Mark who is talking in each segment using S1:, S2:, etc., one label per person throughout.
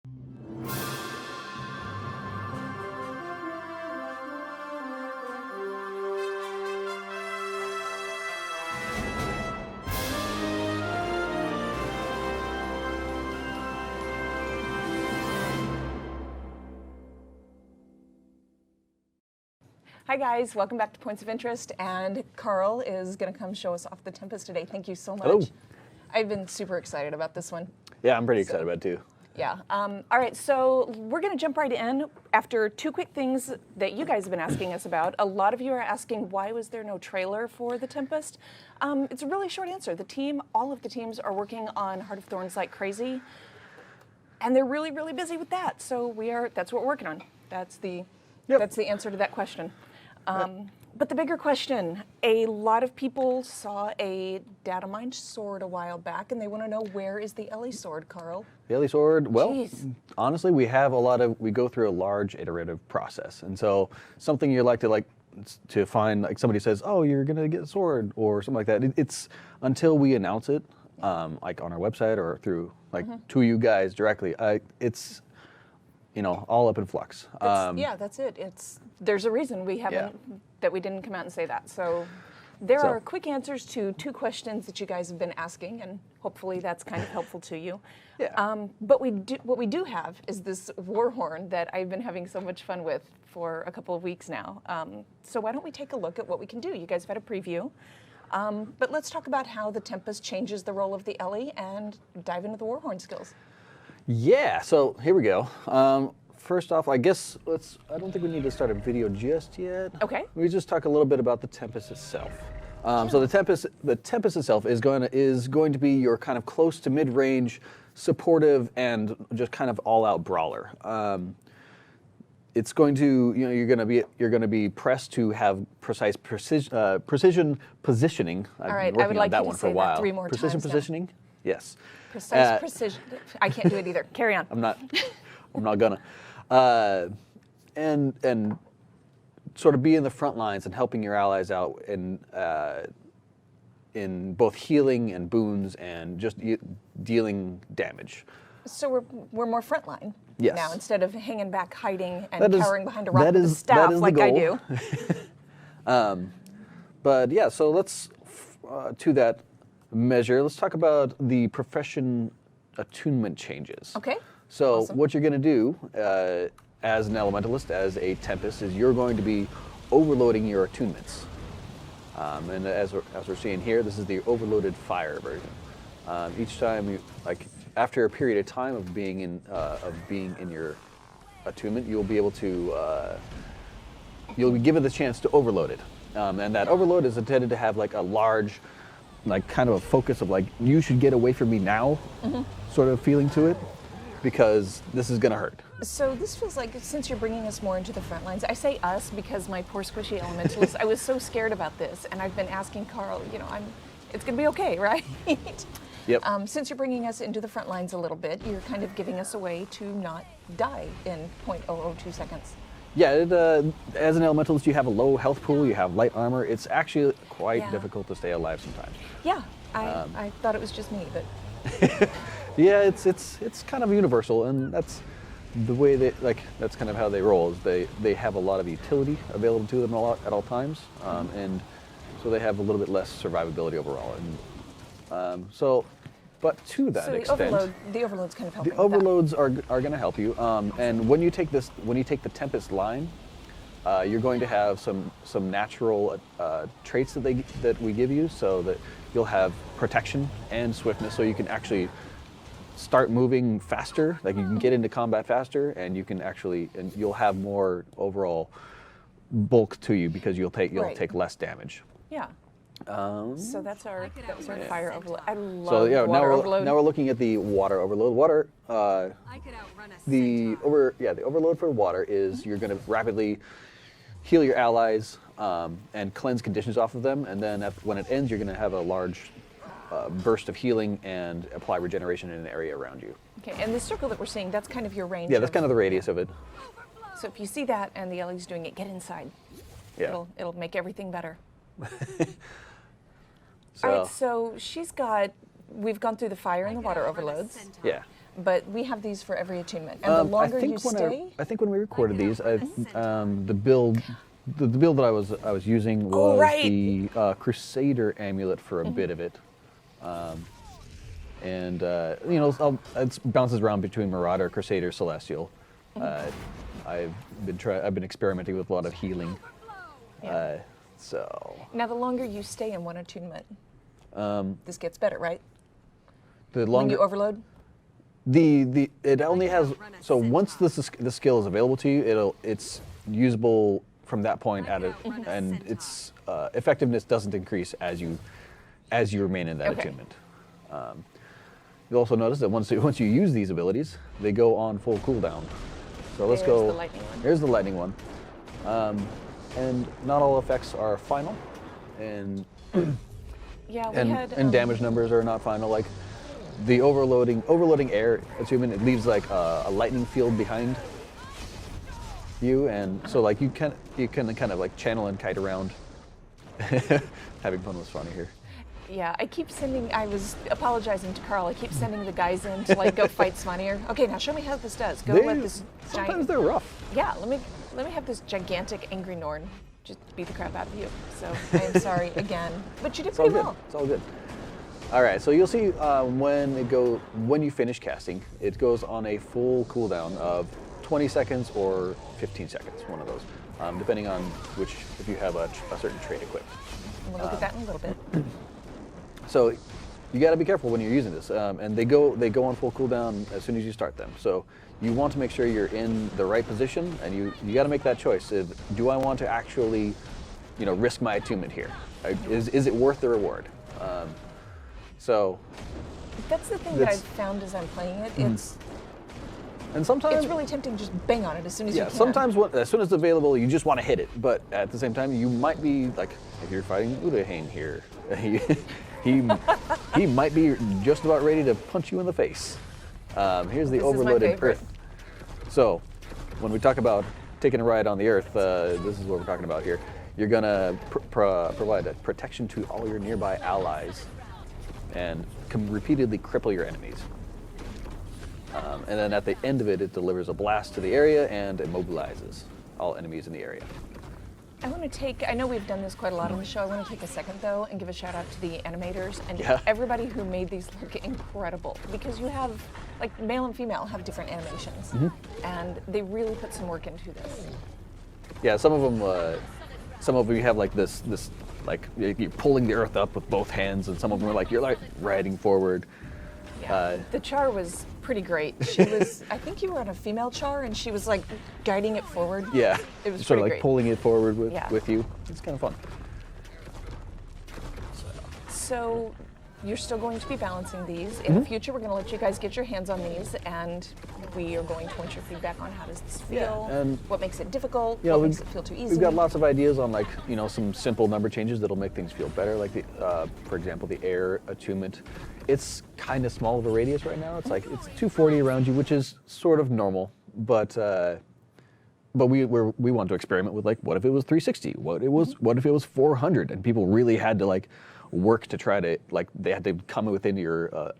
S1: Hi guys, welcome back to Points of Interest, and Karl is going to come show us off the Tempest today. Thank you so much.
S2: Hello.
S1: I've been super excited about this one.
S2: Yeah, I'm pretty excited about it too.
S1: Yeah. All right, so we're going to jump right in after two quick things that you guys have been asking us about. A lot of you are asking, why was there no trailer for the Tempest? It's a really short answer. All of the teams are working on Heart of Thorns like crazy, and they're really, really busy with that. So that's what we're working on. That's the answer to that question. But the bigger question, a lot of people saw a data mined sword a while back, and they want to know, where is the Ellie sword, Karl?
S2: The Ellie sword, well,
S1: Jeez.
S2: Honestly, we go through a large iterative process. And so something you like to find, like somebody says, oh, you're going to get a sword or something like that. It's until we announce it, like on our website or through, to you guys directly, it's, all up in flux.
S1: That's it. There's a reason that we didn't come out and say that. So there are quick answers to two questions that you guys have been asking, and hopefully that's kind of helpful to you.
S2: Yeah.
S1: But what we do have is this Warhorn that I've been having so much fun with for a couple of weeks now. So why don't we take a look at what we can do? You guys have had a preview. But let's talk about how the Tempest changes the role of the Ellie and dive into the Warhorn skills.
S2: Yeah, so here we go. First off, I guess I don't think we need to start a video just yet.
S1: Okay.
S2: We just talk a little bit about the Tempest itself. So the Tempest itself is going to be your kind of close to mid-range, supportive, and just kind of all-out brawler. It's going to, you're going to be pressed to have precision positioning.
S1: All right, I would like you to say that 3 more times.
S2: Precision positioning. Yes.
S1: Precise precision. I can't do it either. Carry on.
S2: I'm not gonna. And sort of be in the front lines and helping your allies out in both healing and boons and just dealing damage.
S1: So we're more frontline now, instead of hanging back, hiding, and cowering behind a rock with a staff like I do.
S2: But yeah, so let's to that measure. Let's talk about the profession attunement changes.
S1: Okay.
S2: So
S1: awesome.
S2: What you're going to do as an elementalist, as a Tempest, is you're going to be overloading your attunements. And as we're seeing here, this is the overloaded fire version. Each time after a period of time of being in your attunement, you'll be able to you'll be given the chance to overload it. And that overload is intended to have a large, kind of a focus of you should get away from me now, sort of feeling to it, because this is going to hurt.
S1: So this feels like, since you're bringing us more into the front lines, I say us because my poor squishy elementalist, I was so scared about this, and I've been asking Karl, it's going to be okay, right?
S2: Yep.
S1: Since you're bringing us into the front lines a little bit, you're kind of giving us a way to not die in 0.002 seconds.
S2: Yeah, as an elementalist, you have a low health pool, you have light armor. It's actually quite difficult to stay alive sometimes.
S1: Yeah, I thought it was just me, but...
S2: Yeah, it's kind of universal, and that's the way that's kind of how they roll. Is they have a lot of utility available to them at all times, and so they have a little bit less survivability overall. And but to that extent,
S1: the overload's kind of helping.
S2: The overloads are going to help you. And when you take the Tempest line, you're going to have some natural traits that we give you, so that you'll have protection and swiftness, so you can actually start moving faster. You can get into combat faster, and you'll have more overall bulk to you because you'll take less damage.
S1: Yeah. So that was our fire overload. I love
S2: water
S1: overload.
S2: Now we're looking at the water overload. Water. The overload for water is you're going to rapidly heal your allies and cleanse conditions off of them, and then when it ends, you're going to have a large burst of healing and apply regeneration in an area around you.
S1: Okay, and the circle that we're seeing, that's kind of your range.
S2: Yeah, that's kind of the radius of it.
S1: So if you see that and the Ellie's doing it, get inside.
S2: Yeah.
S1: It'll make everything better. All right, so we've gone through the fire and the water overloads.
S2: Yeah.
S1: but we have these for every attunement. And the longer you stay...
S2: I think when we recorded these, the build that I was using was the Crusader amulet for a bit of it. And you know, it bounces around between Marauder, Crusader, Celestial. I've been experimenting with a lot of healing. So
S1: now, the longer you stay in one attunement, this gets better, right?
S2: The longer
S1: when you overload.
S2: It only has, so once the skill is available to you, it's usable from that point at it, and its effectiveness doesn't increase as you remain in that attunement. You'll also notice that once you use these abilities, they go on full cooldown. So let's go.
S1: The lightning one.
S2: Here's the lightning one, and not all effects are final, and damage numbers are not final. Like the overloading air attunement, it leaves like a lightning field behind you, and so like you can kind of like channel and kite around. Having fun was funny here.
S1: Yeah, I was apologizing to Karl. I keep sending the guys in to like go fight Svanir. Okay, now show me how this does. Go let this giant...
S2: Sometimes they're rough.
S1: Yeah, let me have this gigantic angry Norn just beat the crap out of you. So I am sorry again, but you did pretty well.
S2: It's all good. All right, so you'll see when you finish casting, it goes on a full cooldown of 20 seconds or 15 seconds, one of those, depending on if you have a certain trait equipped.
S1: We'll look at that in a little bit.
S2: So you got to be careful when you're using this, and they go on full cooldown as soon as you start them. So you want to make sure you're in the right position, and you got to make that choice. Do I want to actually, risk my attunement here? Is it worth the reward? So
S1: that's the thing that I've found as I'm playing it.
S2: And sometimes
S1: it's really tempting to just bang on it as soon as you can.
S2: Sometimes as soon as it's available, you just want to hit it. But at the same time, you might be like, if you're fighting Udahane here, he might be just about ready to punch you in the face. Here's the overloaded Earth. So when we talk about taking a ride on the Earth, this is what we're talking about here. You're gonna provide a protection to all your nearby allies, and can repeatedly cripple your enemies. And then at the end of it, it delivers a blast to the area and immobilizes all enemies in the area.
S1: I know we've done this quite a lot on the show. I want to take a second, though, and give a shout out to the animators and everybody who made these look incredible. Because you have, like, male and female have different animations. And they really put some work into this.
S2: Yeah, some of them you have like this like you're pulling the earth up with both hands, and some of them are like you're like riding forward.
S1: Yeah, the Char was pretty great. She was, I think you were on a female Char, and she was like guiding it forward.
S2: Yeah,
S1: it was
S2: sort of like
S1: great.
S2: Pulling it forward with you. It's kind of fun.
S1: So you're still going to be balancing these. In the future, we're going to let you guys get your hands on these, and we are going to want your feedback on how does this feel,
S2: and
S1: what makes it difficult, what makes it feel too easy.
S2: We've got lots of ideas on like, some simple number changes that'll make things feel better. Like for example, the air attunement. It's kind of small of a radius right now. It's like it's 240 around you, which is sort of normal, but we want to experiment with like, what if it was 360? What if it was 400? And people really had to like work to try to like they had to come within your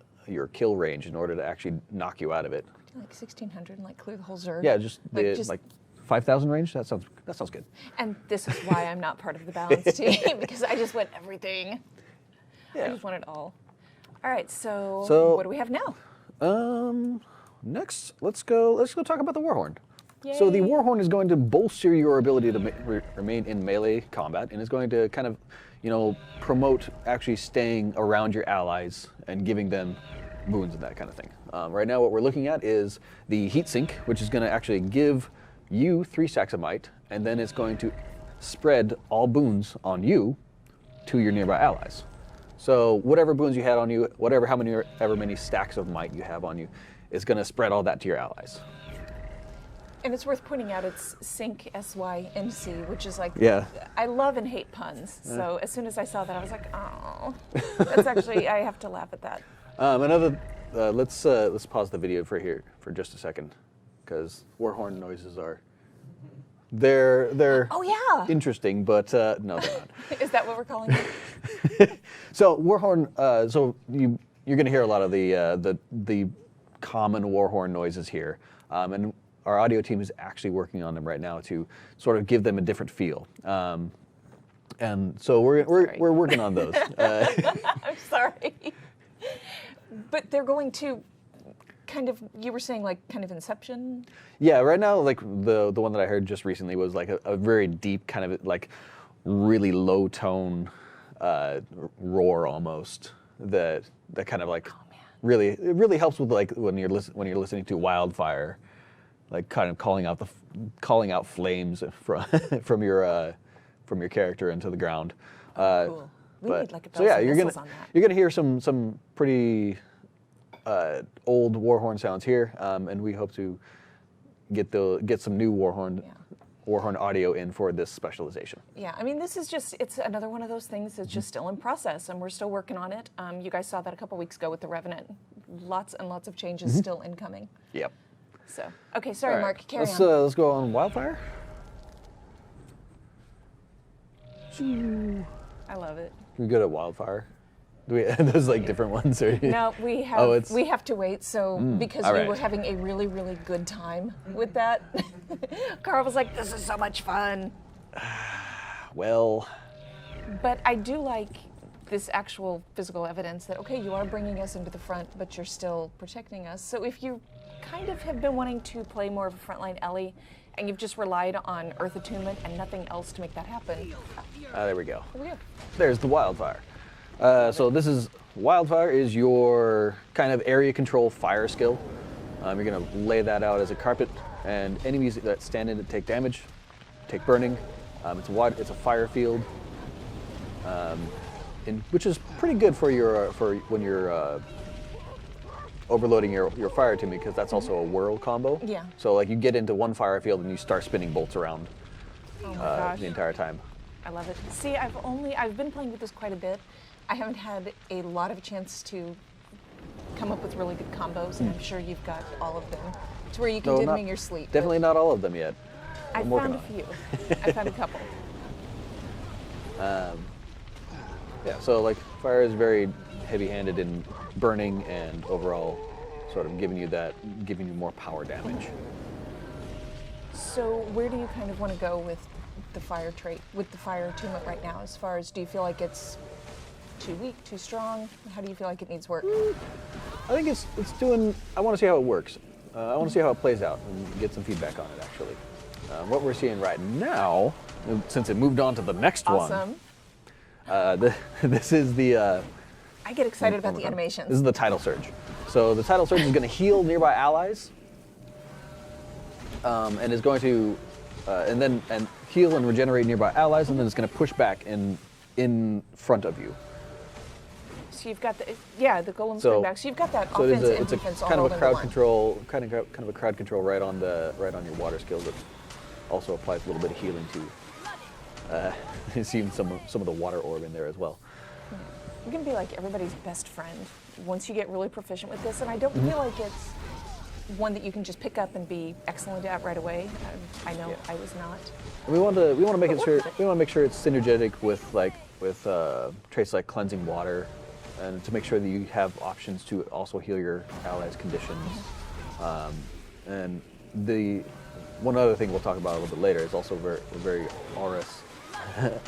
S2: kill range in order to actually knock you out of it.
S1: Like 1600 and like clear the whole Zerg.
S2: Yeah, just 5,000 range. That sounds good. And
S1: this is why I'm not part of the balance team, because I just want everything.
S2: Yeah.
S1: I just want it all. All right, so what do we have now?
S2: Next, let's go talk about the Warhorn.
S1: Yay.
S2: So the Warhorn is going to bolster your ability to remain in melee combat, and is going to kind of, promote actually staying around your allies and giving them boons and that kind of thing. Right now, what we're looking at is the heat sink, which is going to actually give you 3 stacks of might, and then it's going to spread all boons on you to your nearby allies. So whatever boons you had on you, however many stacks of might you have on you, is going to spread all that to your allies.
S1: And it's worth pointing out it's Sync SYNC, which is like, I love and hate puns. So as soon as I saw that, I was like, oh, that's actually, I have to laugh at that.
S2: Let's pause the video for just a second, because Warhorn noises are, they're interesting, but no, they're not.
S1: Is that what we're calling it?
S2: So Warhorn, you're going to hear a lot of the common Warhorn noises here, and our audio team is actually working on them right now to sort of give them a different feel. And so we're working on those.
S1: I'm sorry. But they're going to kind of, you were saying like kind of Inception?
S2: Yeah, right now, like the one that I heard just recently was like a very deep kind of like really low tone roar almost that kind of like it really helps with like when you're listening to Wildfire, like kind of calling out flames from your character into the ground.
S1: Cool. We need like a
S2: so yeah,
S1: you're gonna
S2: hear some pretty old Warhorn sounds here, and we hope to get some new Warhorn audio in for this specialization.
S1: Yeah, I mean, this is it's another one of those things that's just still in process, and we're still working on it. You guys saw that a couple weeks ago with the Revenant. Lots and lots of changes still incoming.
S2: Yep.
S1: So, okay, sorry,
S2: All right.
S1: Mark, carry on.
S2: Let's go on Wildfire.
S1: I love it.
S2: We're good at Wildfire. Do we? There's like different ones, or
S1: No, we have.
S2: Oh, it's-
S1: we have to wait. So because
S2: all
S1: we
S2: right.
S1: were having a really, really good time with that, Carl was like, "This is so much fun."
S2: well,
S1: But I do like this actual physical evidence that okay, you are bringing us into the front, but you're still protecting us. So if you kind of have been wanting to play more of a frontline Ellie, and you've just relied on Earth Attunement and nothing else to make that happen,
S2: there we go.
S1: here we go.
S2: There's the Wildfire. So this is Wildfire is your kind of area control fire skill. You're gonna lay that out as a carpet, and enemies that stand in it take damage, take burning. It's a fire field, which is pretty good for when you're overloading your fire team, because that's also a whirl combo.
S1: Yeah.
S2: So like you get into one fire field and you start spinning bolts around
S1: Oh my gosh.
S2: the entire time.
S1: I love it. See, I've been playing with this quite a bit. I haven't had a lot of chance to come up with really good combos, and I'm sure you've got all of them to where you can do them in your sleep.
S2: Definitely not all of them yet.
S1: I
S2: I'm working
S1: found a
S2: on it.
S1: few. I found a couple.
S2: Yeah, so like fire is very heavy-handed in burning and overall sort of giving you more power damage.
S1: So where do you kind of want to go with the fire trait, with the fire attunement right now? As far as, do you feel like it's too weak, too strong? How do you feel like it needs work?
S2: I think it's doing. I want to see how it works. I want to see how it plays out and get some feedback on it. Actually, what we're seeing right now, since it moved on to the next
S1: Awesome.
S2: one, this is the.
S1: I get excited about the
S2: This
S1: animations.
S2: is the tidal surge. So the tidal surge is going to heal nearby allies, and is going to, and heal and regenerate nearby allies, and then it's going to push back in front of you.
S1: So you've got the golems
S2: So-
S1: coming back. So you've got that
S2: So
S1: offense and
S2: it's a
S1: defense all
S2: kind of
S1: rolled
S2: a
S1: into
S2: crowd
S1: one.
S2: control, kind of a crowd control right on your water skill that also applies a little bit of healing to. You see some of the water orb in there as well.
S1: You're gonna be like everybody's best friend once you get really proficient with this, and I don't feel like it's one that you can just pick up and be excellent at right away. I know I was not.
S2: And we want to make sure it's synergetic with traits like cleansing water, and to make sure that you have options to also heal your allies' conditions. And the one other thing we'll talk about a little bit later is also very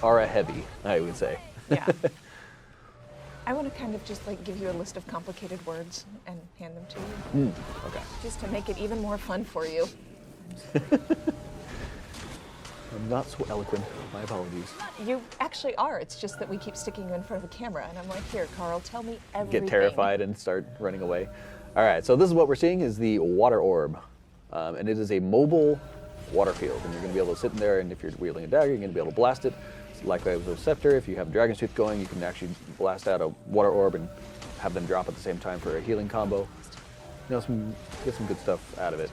S2: aura heavy, I would say.
S1: Yeah. I want to kind of just like give you a list of complicated words and hand them to you,
S2: Okay.
S1: just to make it even more fun for you.
S2: I'm not so eloquent. My apologies.
S1: You actually are. It's just that we keep sticking you in front of a camera, and I'm like, here, Carl, tell me everything.
S2: Get terrified and start running away. All right, so this is what we're seeing is the water orb, and it is a mobile water field, and you're going to be able to sit in there, and if you're wielding a dagger, you're going to be able to blast it. Likewise with a scepter, if you have Dragon's Tooth going, you can actually blast out a water orb and have them drop at the same time for a healing combo. Get some good stuff out of it.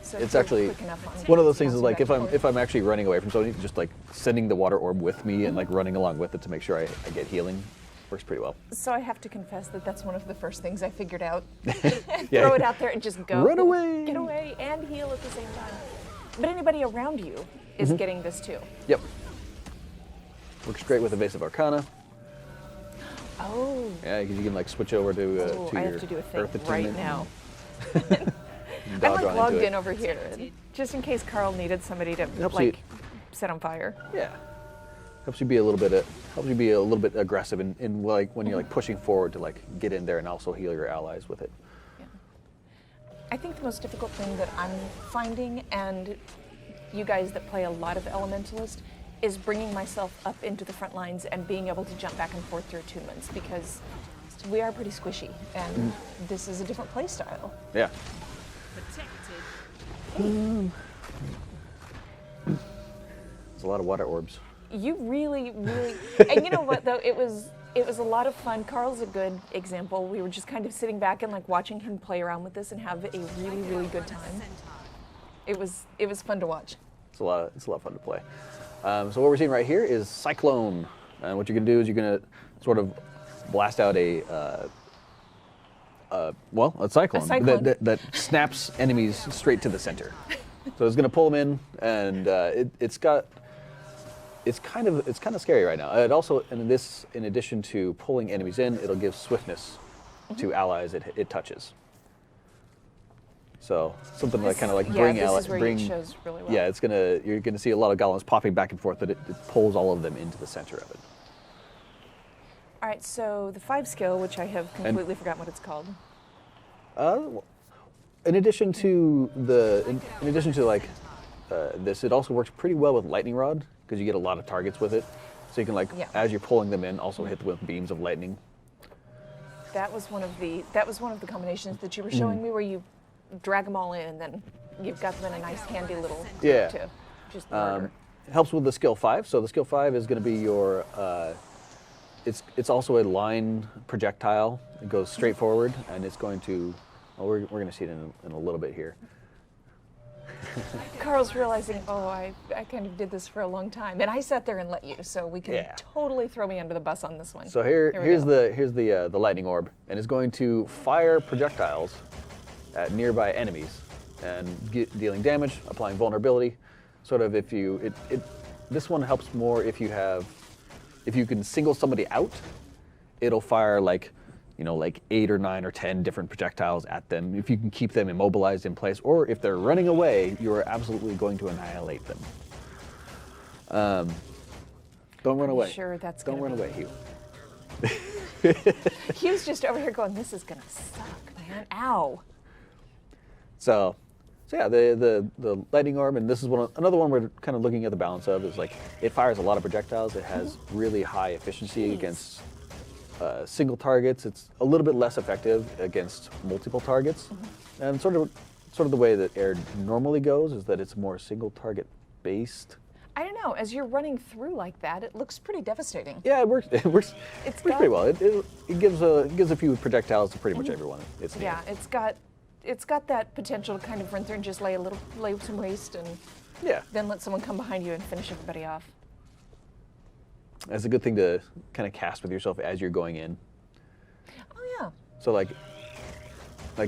S1: So
S2: It's
S1: you're
S2: actually
S1: quick enough on
S2: one of those things is
S1: bouncing
S2: like
S1: back and
S2: if
S1: forth.
S2: I'm actually running away from somebody, just like sending the water orb with me and like running along with it to make sure I get healing works pretty well.
S1: So I have to confess that that's one of the first things I figured out.
S2: Yeah.
S1: Throw it out there and just go.
S2: Run away.
S1: Get away and heal at the same time. But anybody around you is getting this too.
S2: Yep. Works great with Evasive Arcana.
S1: Oh.
S2: Yeah, 'cause you can like switch over to
S1: Oh,
S2: to
S1: I
S2: your
S1: have to do a thing
S2: Earth
S1: right
S2: Attunement.
S1: now. I'm
S2: Dodge
S1: like
S2: on
S1: logged
S2: into
S1: in
S2: it.
S1: over here, just in case Karl needed somebody to
S2: helps
S1: like
S2: you-
S1: set on fire.
S2: Yeah, helps you be a little bit aggressive in like when you're like pushing forward to like get in there and also heal your allies with it.
S1: Yeah. I think the most difficult thing that I'm finding, and you guys that play a lot of elementalist, is bringing myself up into the front lines and being able to jump back and forth through attunements, because we are pretty squishy and this is a different play style.
S2: Yeah. There's a lot of water orbs.
S1: You really, and you know what though, it was a lot of fun. Karl's a good example. We were just kind of sitting back and like watching him play around with this and have a really, really good time. It was fun to watch.
S2: It's a lot of fun to play. So what we're seeing right here is Cyclone, and what you're gonna do is you're gonna sort of blast out a cyclone, that snaps enemies straight to the center. So it's gonna pull them in, and it's kind of scary right now. It also, in addition to pulling enemies in, it'll give swiftness to allies it touches. So something like kind of like bring allies.
S1: This is where it shows really well.
S2: Yeah, you're gonna see a lot of golems popping back and forth, but it pulls all of them into the center of it.
S1: All right, so the 5 skill, which I have completely forgotten what it's called.
S2: In addition to this, it also works pretty well with lightning rod because you get a lot of targets with it. So you can as you're pulling them in, also hit them with beams of lightning.
S1: That was one of the combinations that you were showing me, where you drag them all in, and then you've got them in a nice, handy little to just murder.
S2: It helps with the skill 5. So the skill 5 is going to be your. It's also a line projectile. It goes straight forward, and it's going to. Well, we're going to see it in a little bit here.
S1: Karl's realizing, I kind of did this for a long time, and I sat there and let you, so we can totally throw me under the bus on this one.
S2: So here's the lightning orb, and it's going to fire projectiles at nearby enemies, and dealing damage, applying vulnerability. Sort of this one helps more if you can single somebody out, it'll fire like 8 or 9 or 10 different projectiles at them. If you can keep them immobilized in place, or if they're running away, you are absolutely going to annihilate them. Don't run away.
S1: Sure, that's
S2: Don't run away,
S1: Hugh. Hugh's just over here going, "This is gonna suck, man! Ow!"
S2: So yeah, the lightning orb, and this is another one we're kind of looking at the balance of, is like it fires a lot of projectiles. It has really high efficiency against single targets. It's a little bit less effective against multiple targets. And sort of the way that air normally goes is that it's more single target based.
S1: I don't know. As you're running through like that, it looks pretty devastating.
S2: Yeah, it works. It works pretty well. It gives a few projectiles to pretty much everyone.
S1: Yeah, it's got that potential to kind of run through and just lay some waste, and then let someone come behind you and finish everybody off.
S2: It's a good thing to kind of cast with yourself as you're going in.
S1: Oh yeah.
S2: So like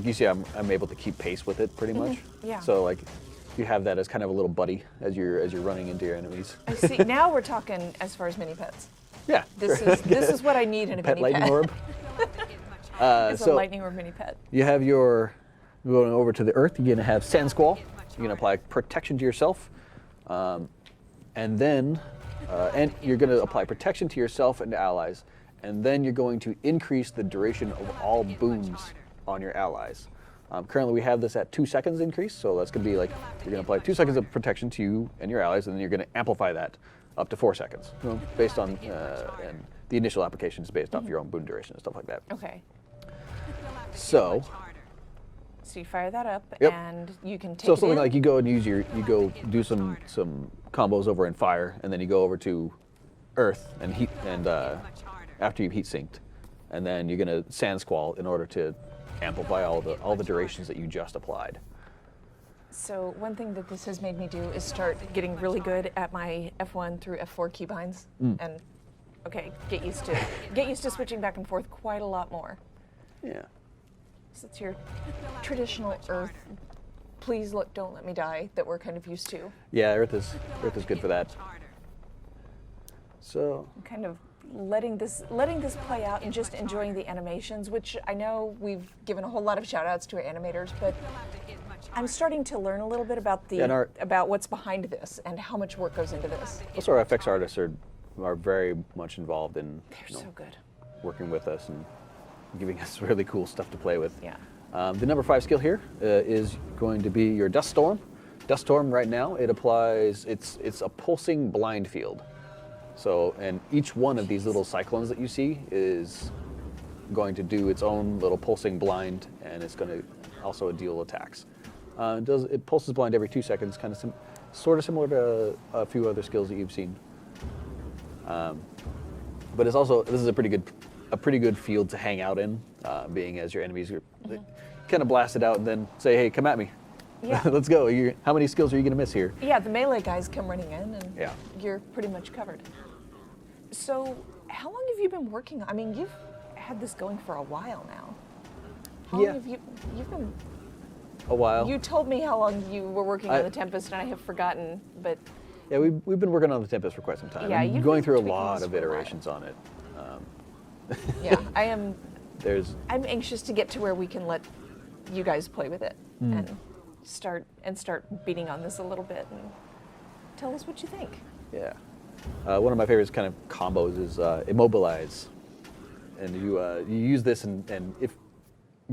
S2: you see, I'm able to keep pace with it pretty much.
S1: Yeah.
S2: So like you have that as kind of a little buddy as you're running into your enemies.
S1: I see. Now we're talking as far as mini pets.
S2: Yeah.
S1: This is what I need in a
S2: pet
S1: mini
S2: lightning orb.
S1: It's a lightning orb mini pet.
S2: You have going over to the earth. You're gonna have Sand Squall. You're gonna apply protection to yourself, and then you're gonna apply protection to yourself and to allies, and then you're going to increase the duration of all boons on your allies. Currently, we have this at 2 seconds increase, so that's gonna be like you're gonna apply 2 seconds of protection to you and your allies, and then you're gonna amplify that up to 4 seconds, based on and the initial application is based off your own boon duration and stuff like that.
S1: Okay.
S2: So
S1: you fire that up,
S2: Yep.
S1: and you can take
S2: So
S1: it
S2: something
S1: in.
S2: like you go and do some combos over in fire, and then you go over to earth and heat, and after you've heat synced, and then you're gonna Sand Squall in order to amplify all the durations that you just applied.
S1: So one thing that this has made me do is start getting really good at my F1 through F4 keybinds, and get used to switching back and forth quite a lot more.
S2: Yeah.
S1: So it's your traditional Earth, please don't let me die, that we're kind of used to.
S2: Yeah, Earth is good for that. So
S1: I'm kind of letting this play out and just enjoying the animations, which I know we've given a whole lot of shout outs to our animators, but I'm starting to learn a little bit about about what's behind this and how much work goes into this.
S2: Also, our FX artists are very much involved in
S1: They're so good.
S2: working with us and giving us really cool stuff to play with.
S1: Yeah.
S2: The number 5 skill here is going to be your Dust Storm. Dust Storm right now, it applies, it's a pulsing blind field. So, and each one of these little cyclones that you see is going to do its own little pulsing blind, and it's going to also deal attacks. It pulses blind every 2 seconds, kind of sort of similar to a few other skills that you've seen. But it's also, this is a pretty good field to hang out in, being as your enemies are kind of blast it out and then say, hey, come at me.
S1: Yeah.
S2: Let's go. How many skills are you going to miss here?
S1: Yeah, the melee guys come running in and
S2: Yeah.
S1: you're pretty much covered. So how long have you been working on, I mean, you've had this going for a while now. How long have you've been...
S2: A while.
S1: You told me how long you were working on the Tempest, and I have forgotten, but...
S2: Yeah, we've been working on the Tempest for quite some time.
S1: Yeah,
S2: and
S1: you've
S2: going
S1: been
S2: through a
S1: tweaking
S2: lot
S1: this
S2: of
S1: for a while.
S2: iterations on it.
S1: Yeah, I am...
S2: I'm
S1: anxious to get to where we can let you guys play with it and start beating on this a little bit and tell us what you think.
S2: Yeah. One of my favorite kind of combos is immobilize, and you use this and if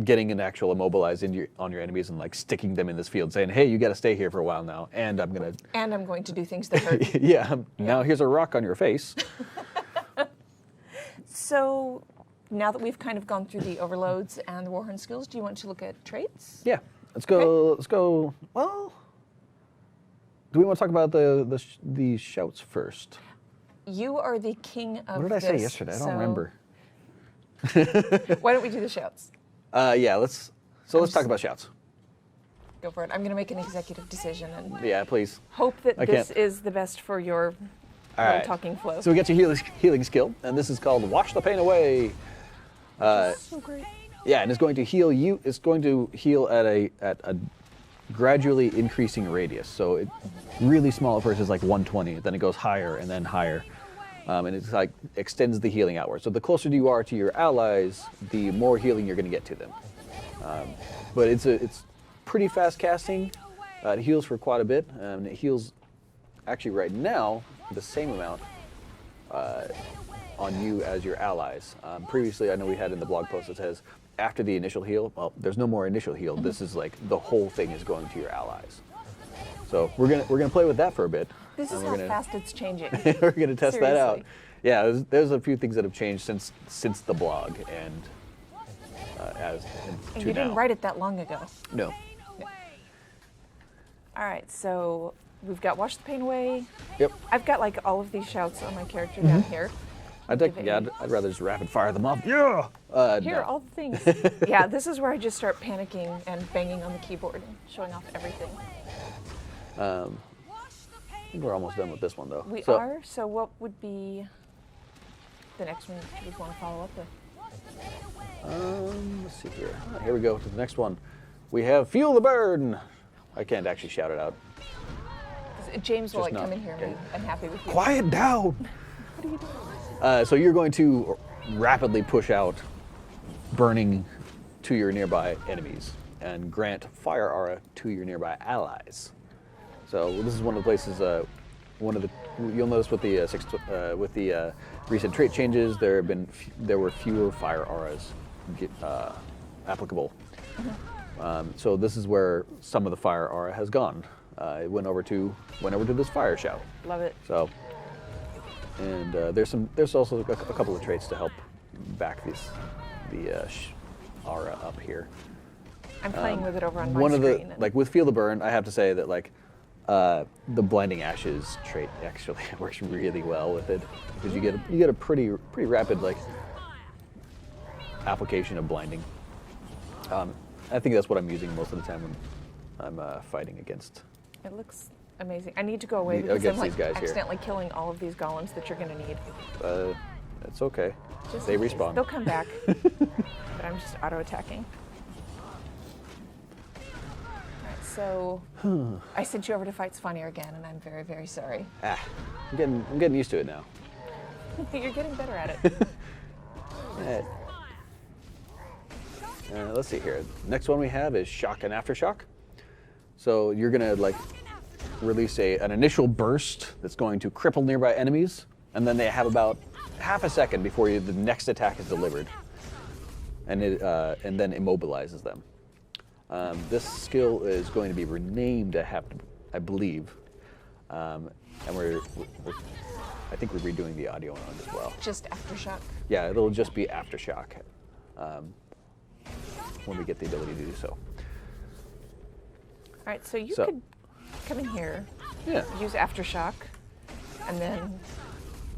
S2: getting an actual immobilize on your enemies and like sticking them in this field, saying, hey, you got to stay here for a while now, and I'm going to
S1: do things that hurt.
S2: yeah. Now here's a rock on your face.
S1: So now that we've kind of gone through the overloads and the Warhorn skills, do you want to look at traits?
S2: Yeah. Let's go.
S1: Okay.
S2: Let's go. Well, do we want to talk about the shouts first?
S1: You are the king of
S2: What did I say yesterday? I don't remember.
S1: Why don't we do the shouts?
S2: Yeah. Let's talk about shouts.
S1: Go for it. I'm going to make an executive decision and
S2: Yeah, please.
S1: hope that
S2: I
S1: this
S2: can't.
S1: is the best for your
S2: All right.
S1: talking flow.
S2: So we got your healing skill, and this is called Wash the Pain Away.
S1: So great.
S2: Yeah, and it's going to heal you. It's going to heal at a gradually increasing radius. So it really small at first is like 120, then it goes higher and then higher, and it's like extends the healing outward. So the closer you are to your allies, the more healing you're going to get to them. But it's pretty fast casting. It heals for quite a bit, and it heals actually right now the same amount on you as your allies. Previously, I know we had in the blog post that says after the initial heal, well, there's no more initial heal. This is like the whole thing is going to your allies. So we're gonna play with that for a bit.
S1: This is how fast it's changing.
S2: We're gonna test that out.
S1: Seriously.
S2: Yeah, there's a few things that have changed since the blog and
S1: And
S2: to
S1: you
S2: now.
S1: didn't write it that long ago.
S2: No.
S1: All right, so we've got Wash the Pain Away.
S2: Yep.
S1: I've got like all of these shouts on my character down here.
S2: I'd rather just rapid fire them off. Yeah.
S1: Here,
S2: No.
S1: all the things. Yeah, this is where I just start panicking and banging on the keyboard and showing off everything.
S2: I think we're almost done with this one though.
S1: We are, so what would be the next one that you would want to follow up with?
S2: Let's see here. Here we go to the next one. We have Feel the Burn. I can't actually shout it out.
S1: James will
S2: Just
S1: like come
S2: not-
S1: in here and be unhappy with you.
S2: Quiet down.
S1: What are you doing?
S2: So you're going to rapidly push out burning to your nearby enemies and grant fire aura to your nearby allies. So this is one of the places. You'll notice with the recent trait changes, there were fewer fire auras applicable. So this is where some of the fire aura has gone. It went over to this fire shout.
S1: Love it.
S2: So, and there's also a couple of traits to help back the aura up here.
S1: I'm playing with it over on my
S2: One of
S1: screen.
S2: the with Feel the Burn, I have to say that the Blinding Ashes trait actually works really well with it because you get a pretty rapid application of blinding. I think that's what I'm using most of the time when I'm fighting against.
S1: It looks amazing. I need to go away because I'm
S2: against
S1: like
S2: these guys here.
S1: accidentally killing all of these golems that you're going to need.
S2: It's okay.
S1: Just
S2: They
S1: in case.
S2: respawn.
S1: They'll come back. But I'm just auto-attacking. Alright, so I sent you over to fight Svanir again, and I'm very, very sorry.
S2: I'm getting used to it now.
S1: You're getting better at it.
S2: Yeah. Let's see here. Next one we have is shock and aftershock. So you're gonna like release an initial burst that's going to cripple nearby enemies, and then they have about half a second before the next attack is delivered, and and then immobilizes them. This skill is going to be renamed, I believe, and I think we're redoing the audio on it as well.
S1: Just aftershock.
S2: Yeah, it'll just be aftershock when we get the ability to do so.
S1: All right, so you could come in here, use aftershock, and then.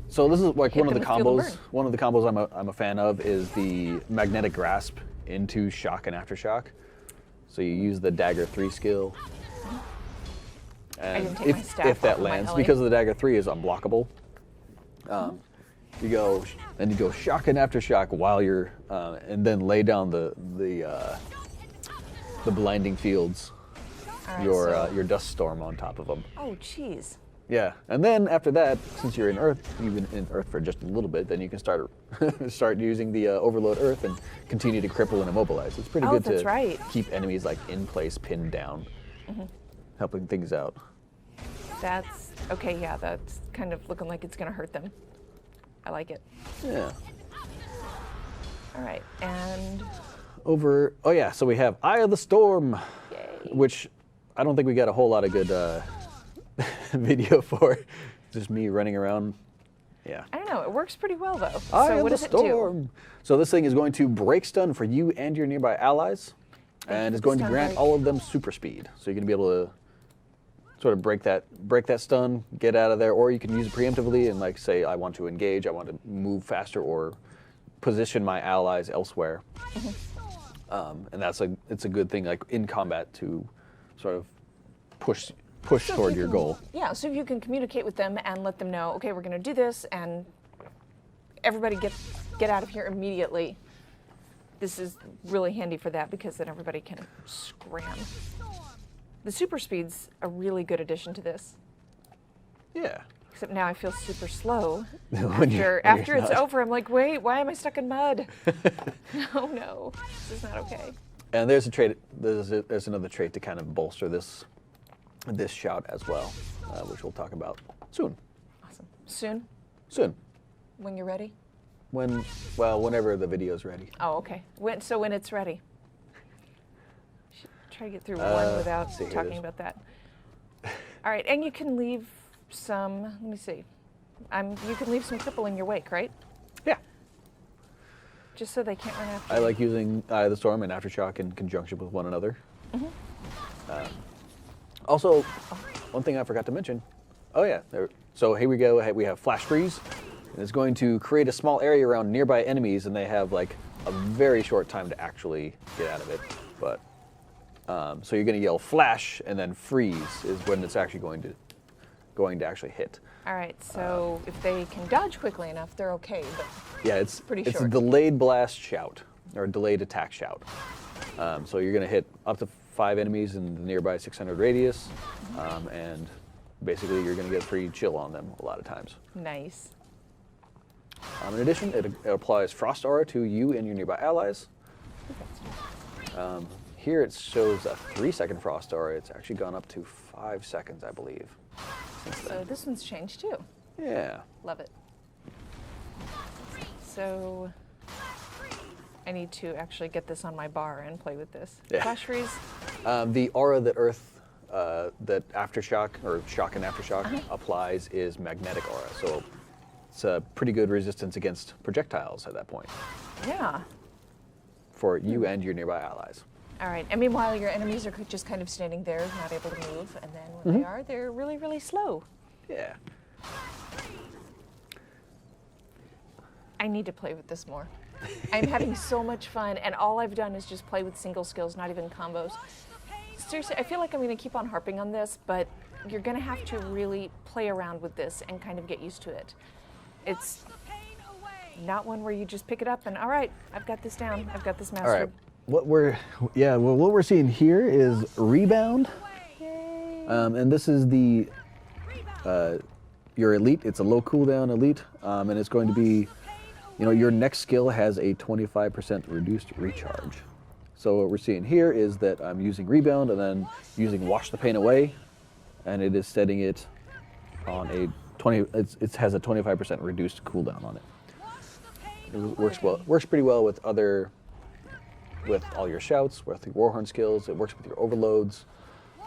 S2: So this is like one of the
S1: them with Feel the
S2: combos. One of the combos I'm a fan of is the magnetic grasp into shock and aftershock. So you use the dagger 3 skill, and
S1: I didn't take my staff
S2: if that
S1: off of my
S2: lands,
S1: Ellie.
S2: because the dagger 3 is unblockable, you go shock and aftershock while you're, and then lay down the blinding fields,
S1: All right,
S2: your dust storm on top of them.
S1: Oh, jeez.
S2: Yeah, and then after that, since you're in Earth, even in Earth for just a little bit, then you can start using the Overload Earth and continue to cripple and immobilize. It's pretty good to keep enemies like in place, pinned down, helping things out.
S1: That's okay. Yeah, that's kind of looking like it's going to hurt them. I like it.
S2: Yeah.
S1: All right, and
S2: so we have Eye of the Storm,
S1: yay.
S2: which I don't think we got a whole lot of good video for. Just me running around. Yeah.
S1: I don't know. It works pretty well though.
S2: Eye
S1: So
S2: of
S1: what
S2: the
S1: does it do?
S2: Storm. So this thing is going to break stun for you and your nearby allies, and is going to
S1: Stun
S2: grant
S1: break.
S2: all of them super speed. So you're going to be able to sort of break that stun, get out of there, or you can use it preemptively and like say, I want to engage, I want to move faster, or position my allies elsewhere. And it's a good thing like in combat to sort of push
S1: So
S2: toward
S1: if
S2: your
S1: you
S2: goal.
S1: can- Yeah, so if you can communicate with them and let them know, okay, we're going to do this, and everybody get out of here immediately. This is really handy for that because then everybody can scram. The super speed's a really good addition to this.
S2: Yeah.
S1: Except now I feel super slow.
S2: When you're
S1: After it's
S2: not.
S1: over, I'm like, wait, why am I stuck in mud? No, this is not okay.
S2: And there's a trait. There's another trait to kind of bolster this shout as well, which we'll talk about soon.
S1: Awesome. Soon,
S2: Soon.
S1: when you're ready?
S2: Whenever the video's ready.
S1: Oh, okay. When it's ready. Should try to get through one without
S2: let's see here.
S1: talking about that. All right, and you can leave some. Let me see. You can leave some cripple in your wake, right?
S2: Yeah.
S1: Just so they can't run after.
S2: I like using Eye of the Storm and Aftershock in conjunction with one another. Also, one thing I forgot to mention. Oh yeah. So here we go. We have Flash Freeze. And it's going to create a small area around nearby enemies, and they have like a very short time to actually get out of it. But so you're going to yell Flash, and then Freeze is when it's actually going to actually hit.
S1: All right, so if they can dodge quickly enough, they're okay. But
S2: Yeah, it's
S1: Pretty
S2: a
S1: short.
S2: delayed blast shout or delayed attack shout. So you're going to hit up to 5 enemies in the nearby 600 radius, and basically you're going to get free chill on them a lot of times.
S1: nice.
S2: In addition, it applies Frost Aura to you and your nearby allies. Here it shows a 3-second Frost Aura. It's actually gone up to 5 seconds, I believe.
S1: So this one's changed too.
S2: Yeah.
S1: Love it. So I need to actually get this on my bar and play with this.
S2: Yeah.
S1: Flash freeze.
S2: The aura that that Aftershock or Shock and Aftershock applies is Magnetic Aura. So it's a pretty good resistance against projectiles at that point
S1: Yeah.
S2: for you and your nearby allies.
S1: All right. And meanwhile, your enemies are just kind of standing there, not able to move. And then when they are, they're really, really slow.
S2: Yeah.
S1: I need to play with this more. I'm having so much fun, and all I've done is just play with single skills, not even combos. Seriously, I feel like I'm going to keep on harping on this, but you're going to have to really play around with this and kind of get used to it. It's not one where you just pick it up and, all right, I've got this down. I've got this mastered.
S2: All right. What we're seeing here is Rebound.
S1: Yay.
S2: And this is the your elite. It's a low cooldown elite, and it's going to be, your next skill has a 25% reduced recharge. So what we're seeing here is that I'm using Rebound and then using Wash the Pain Away, and it is setting it on a 20. It has a 25% reduced cooldown on it. It works pretty well with all your shouts, with your Warhorn skills. It works with your overloads.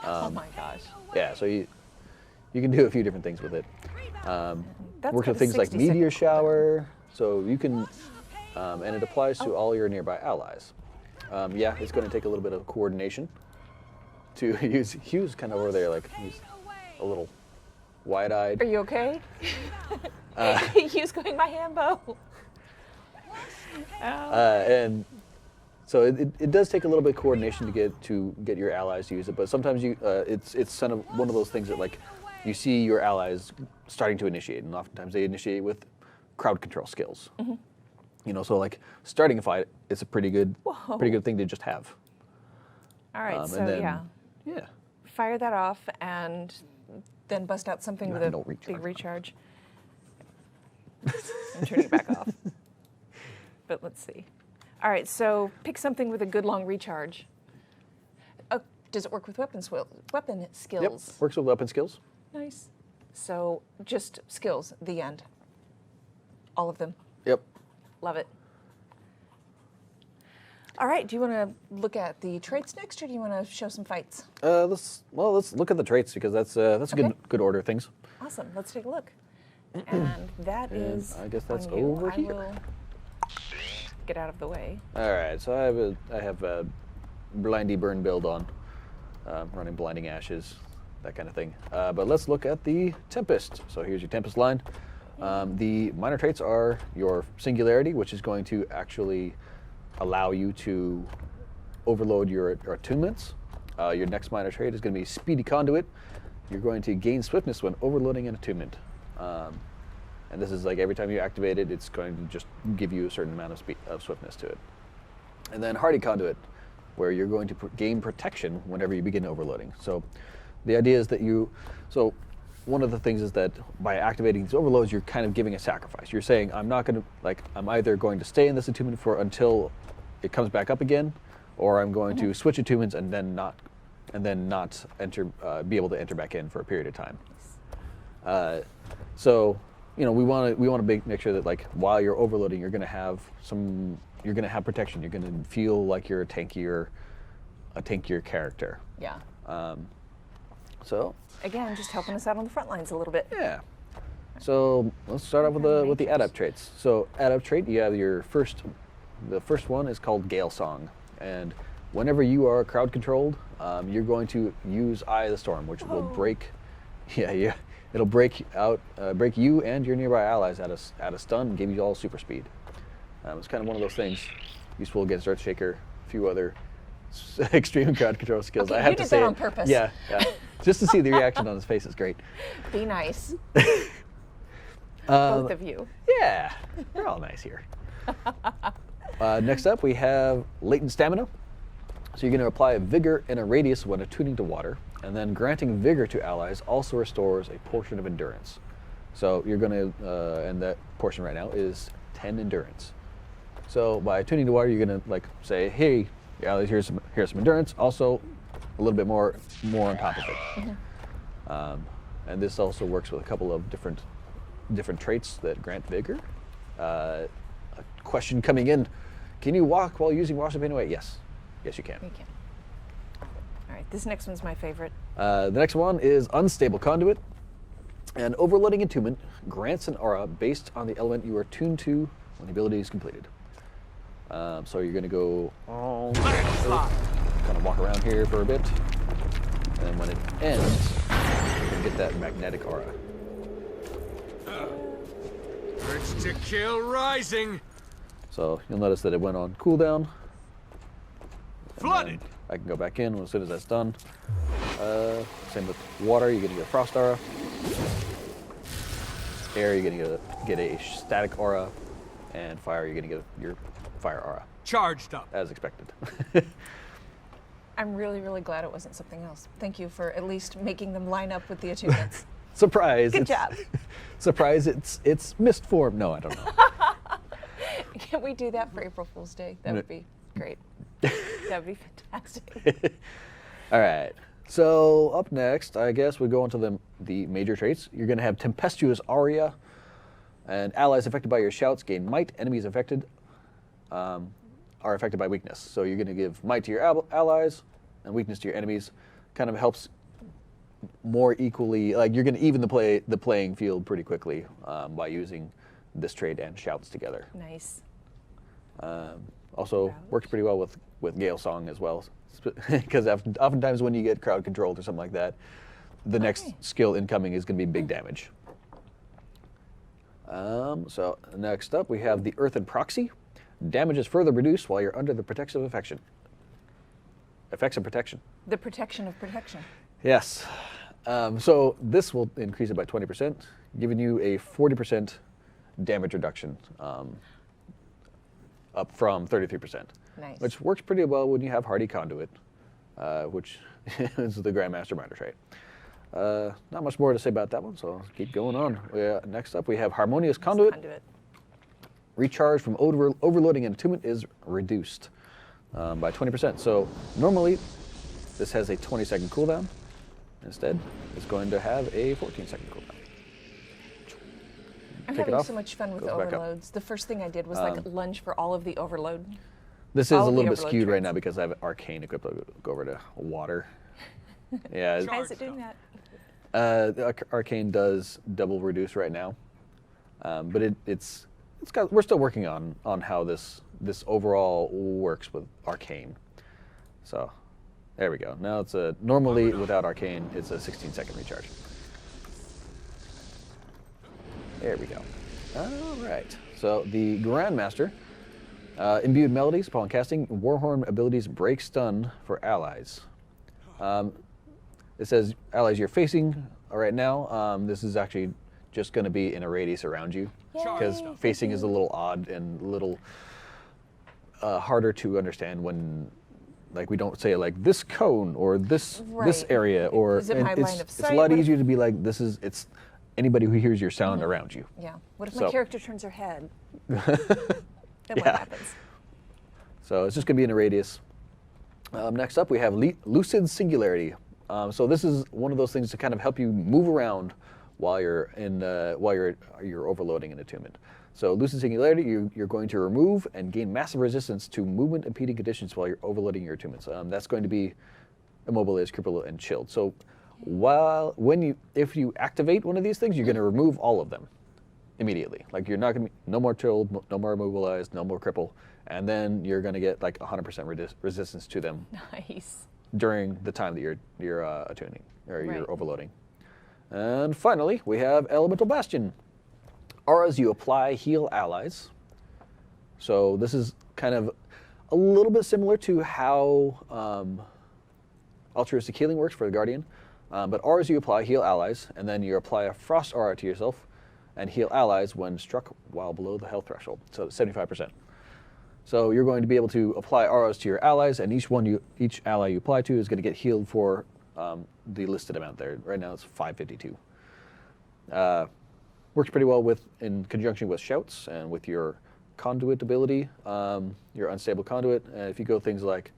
S1: Oh my gosh.
S2: Yeah, so you can do a few different things with it. Works
S1: got
S2: with
S1: a
S2: things like
S1: 60-second
S2: Meteor
S1: cooldown.
S2: Shower, so you can, and it applies to all your nearby allies. Yeah, it's going to take a little bit of coordination to use. Hugh's kind of over there, like he's a little wide-eyed.
S1: Are you okay? Hugh's going my Hambo.
S2: And so it does take a little bit of coordination to get your allies to use it, but sometimes it's kind of one of those things that like you see your allies starting to initiate, and oftentimes they initiate with crowd control skills. So like starting a fight, it's a pretty good thing to just have.
S1: All right,
S2: and
S1: so
S2: then,
S1: yeah, fire that off and then bust out something with a
S2: no
S1: big recharge. I'm turning it back off. But let's see. All right, so pick something with a good long recharge. Does it work with weapon skills?
S2: Yep, works with weapon skills.
S1: Nice. So just skills, the end. All of them.
S2: Yep.
S1: Love it. All right, do you want to look at the traits next, or do you want to show some fights?
S2: Let's look at the traits because that's a good order of things.
S1: Awesome. Let's take a look. And that is.
S2: I guess that's
S1: on you.
S2: over here.
S1: I will get out of the way.
S2: All right, so I have a blindy burn build on, running blinding ashes, that kind of thing. But let's look at the Tempest. So here's your Tempest line. The minor traits are your Singularity, which is going to actually allow you to overload your attunements. Your next minor trait is going to be Speedy Conduit. You're going to gain swiftness when overloading an attunement. And this is like every time you activate it, it's going to just give you a certain amount of swiftness to it. And then Hardy Conduit, where you're going to gain protection whenever you begin overloading. So the idea is that one of the things is that by activating these overloads, you're kind of giving a sacrifice. You're saying, I'm either going to stay in this attunement until it comes back up again, or I'm going to switch attunements and then not be able to enter back in for a period of time. So we want to make sure that like while you're overloading, you're going to have protection. You're going to feel like you're a tankier character.
S1: Yeah.
S2: So
S1: again, just helping us out on the front lines a little bit.
S2: Yeah. So let's start off with the adapt traits. So adapt trait, you have the first one is called Gale Song, and whenever you are crowd controlled, you're going to use Eye of the Storm, which will break. Yeah. It'll break you and your nearby allies at a stun and give you all super speed. It's kind of one of those things useful against Earthshaker, a few other extreme crowd control skills.
S1: Okay,
S2: I have
S1: you
S2: to
S1: did
S2: say
S1: that on purpose.
S2: Yeah. Just to see the reaction on his face is great.
S1: Be nice. Both of you.
S2: Yeah, we're all nice here. Next up, we have Latent Stamina. So you're going to apply Vigor in a radius when attuning to water, and then granting Vigor to allies also restores a portion of Endurance. So you're going to, and that portion right now is 10 Endurance. So by attuning to water, you're going to say, hey, allies, here's some Endurance, also a little bit more on top of it. And this also works with a couple of different traits that grant Vigor. A question coming in, can you walk while using Wash the Pain Away? Yes, you can.
S1: You can. All right, this next one's my favorite.
S2: The next one is Unstable Conduit. And Overloading Attunement grants an aura based on the element you are tuned to when the ability is completed. So you're going to go kind of walk around here for a bit, and then when it ends, you're going to get that magnetic aura.
S3: Urge to kill rising.
S2: So you'll notice that it went on cooldown.
S3: Flooded.
S2: I can go back in as soon as that's done. Same with water, you're going to get a frost aura. Air, you're going to get a static aura. And fire, you're going to get your fire aura.
S3: Charged up.
S2: As expected.
S1: I'm really, really glad it wasn't something else. Thank you for at least making them line up with the attunements.
S2: Surprise!
S1: Good job.
S2: Surprise! It's mist form. No, I don't know.
S1: Can we do that for April Fool's Day? That would be great. That would be fantastic.
S2: All right. So up next, I guess we go into the major traits. You're going to have tempestuous aria, and allies affected by your shouts gain might. Enemies affected are affected by weakness. So you're going to give might to your allies and weakness to your enemies. Kind of helps more equally. Like you're going to even the playing field pretty quickly by using this trait and shouts together.
S1: Nice.
S2: Also works pretty well with Gale Song as well, because oftentimes when you get crowd controlled or something like that, the next skill incoming is going to be big damage. So next up we have the Earthen Proxy. Damage is further reduced while you're under the protection of affection. Effects of protection.
S1: The protection of protection.
S2: Yes. So this will increase it by 20%, giving you a 40% damage reduction, up from 33%.
S1: Nice.
S2: Which works pretty well when you have Hardy Conduit, which is the Grandmaster Minor trait. Not much more to say about that one, so let's keep going on. Next up, we have Harmonious Conduit. Recharge from overloading and attunement is reduced by 20%. So normally, this has a 20-second cooldown. Instead, it's going to have a 14-second cooldown.
S1: I'm having so much fun with overloads. The first thing I did was like lunge for all of the overload.
S2: This is a little bit skewed right now because I have Arcane equipped. I'll go over to water. Yeah.
S1: Why is it doing that?
S2: Arcane does double reduce right now, but we're still working on how this overall works with Arcane. So there we go. Now it's normally without Arcane, it's a 16-second recharge. There we go. All right. So the Grandmaster, imbued melodies upon casting. Warhorn abilities break stun for allies. It says allies you're facing right now. This is actually just going to be in a radius around you because facing is a little odd and a little harder to understand when, like, we don't say like this cone or this area or
S1: is it my line of sight?
S2: It's a lot easier to be like it's anybody who hears your sound around you.
S1: Yeah. What if my character turns her head? Then what happens?
S2: So it's just going to be in a radius. Next up, we have Lucid Singularity. So this is one of those things to kind of help you move around while you're you're overloading an attunement. So Lucid Singularity, you're going to remove and gain massive resistance to movement impeding conditions while you're overloading your attunements. That's going to be immobilized, crippled, and chilled. So if you activate one of these things, you're going to remove all of them immediately. Like you're not going to be no more chilled, no more immobilized, no more cripple, and then you're going to get like 100% resistance to them.
S1: Nice.
S2: During the time that you're attuning or you're overloading. And finally, we have Elemental Bastion. Auras you apply heal allies. So this is kind of a little bit similar to how altruistic healing works for the Guardian. But auras you apply heal allies, and then you apply a frost aura to yourself and heal allies when struck while below the health threshold, so 75%. So you're going to be able to apply auras to your allies, and each ally you apply to is going to get healed for the listed amount there. Right now it's 552. Works pretty well in conjunction with shouts and with your conduit ability, your unstable conduit. And if you go things like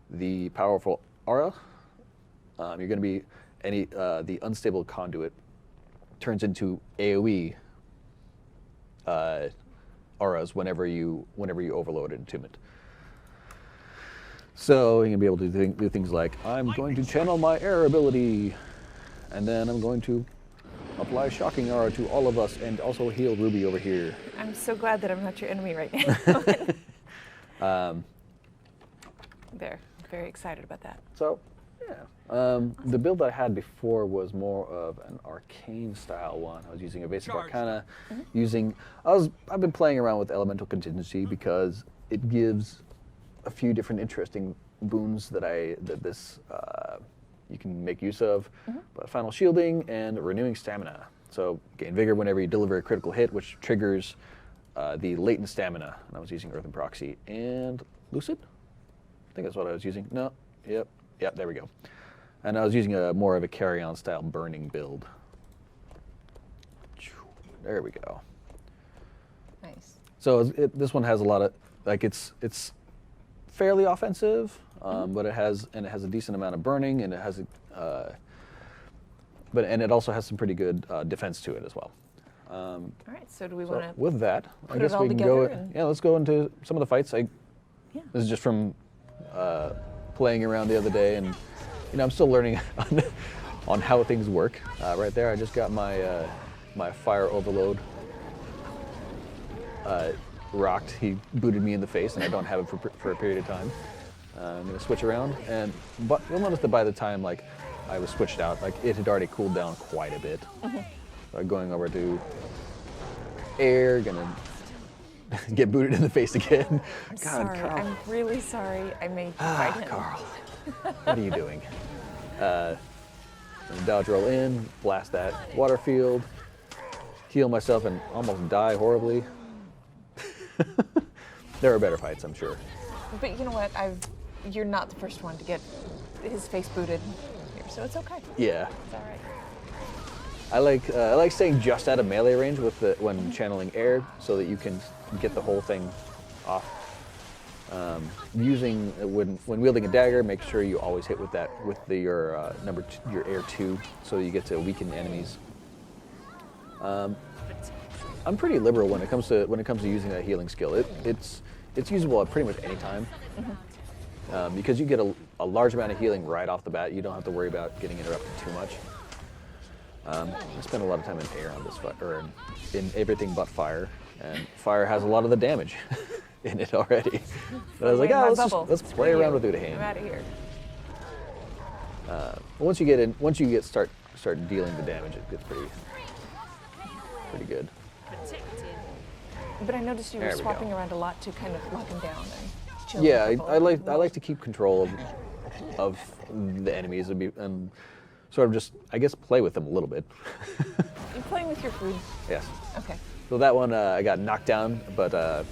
S2: the powerful aura, you're going to be the unstable conduit turns into AoE auras whenever you overload an attunement. So you're going to be able to do things like, I'm going to channel my air ability, and then I'm going to apply shocking aura to all of us and also heal Rubi over here.
S1: I'm so glad that I'm not your enemy right now. There. Very excited about that.
S2: So, yeah. The build I had before was more of an arcane style one. I was using a basic arcana, I've been playing around with elemental contingency because it gives a few different interesting boons that you can make use of. But final shielding and renewing stamina. So gain vigor whenever you deliver a critical hit, which triggers the latent stamina. And I was using Earthen Proxy and Lucid. I think that's what I was using. No, yep, there we go. And I was using more of a carry-on style burning build. There we go.
S4: Nice.
S2: So this one has a lot of, like, it's fairly offensive, but it has a decent amount of burning, and it has and it also has some pretty good defense to it as well.
S1: All right, so do we
S2: So
S1: want to
S2: with that, I
S1: put
S2: guess
S1: it all
S2: we can
S1: together
S2: go.
S1: and-
S2: Yeah, let's go into some of the fights.
S1: Yeah.
S2: This is just from playing around the other day, and I'm still learning on how things work. Right there, I just got my my fire overload rocked. He booted me in the face, and I don't have it for a period of time. I'm gonna switch around, but you'll notice that by the time like I was switched out, like it had already cooled down quite a bit. So going over to air, gonna get booted in the face again.
S1: I'm
S2: God,
S1: sorry.
S2: Karl.
S1: I'm really sorry. I made you fight him.
S2: Karl, what are you doing? Dodge roll in, blast that water field, heal myself, and almost die horribly. There are better fights, I'm sure.
S1: But you know what? You're not the first one to get his face booted here, so it's okay.
S2: Yeah,
S1: It's all right.
S2: I like staying just out of melee range when channeling air, so that you can get the whole thing off. Using when wielding a dagger, make sure you always hit with your your air 2, so you get to weaken enemies. I'm pretty liberal when it comes to using that healing skill. It's usable at pretty much any time, because you get a large amount of healing right off the bat. You don't have to worry about getting interrupted too much. I spend a lot of time in air on this fight, or in everything but fire, and fire has a lot of the damage in it already. But I was like, let's play around with Udahane.
S1: I'm out of here.
S2: Once you start dealing the damage, it gets pretty good.
S1: But I noticed you were
S2: There we
S1: swapping
S2: go.
S1: around a lot to kind of lock him down and chill.
S2: Yeah,
S1: people.
S2: I like to keep control of the enemies and sort of just, I guess, play with them a little bit.
S1: You're playing with your food.
S2: Yes.
S1: Okay.
S2: So that one I got knocked down, but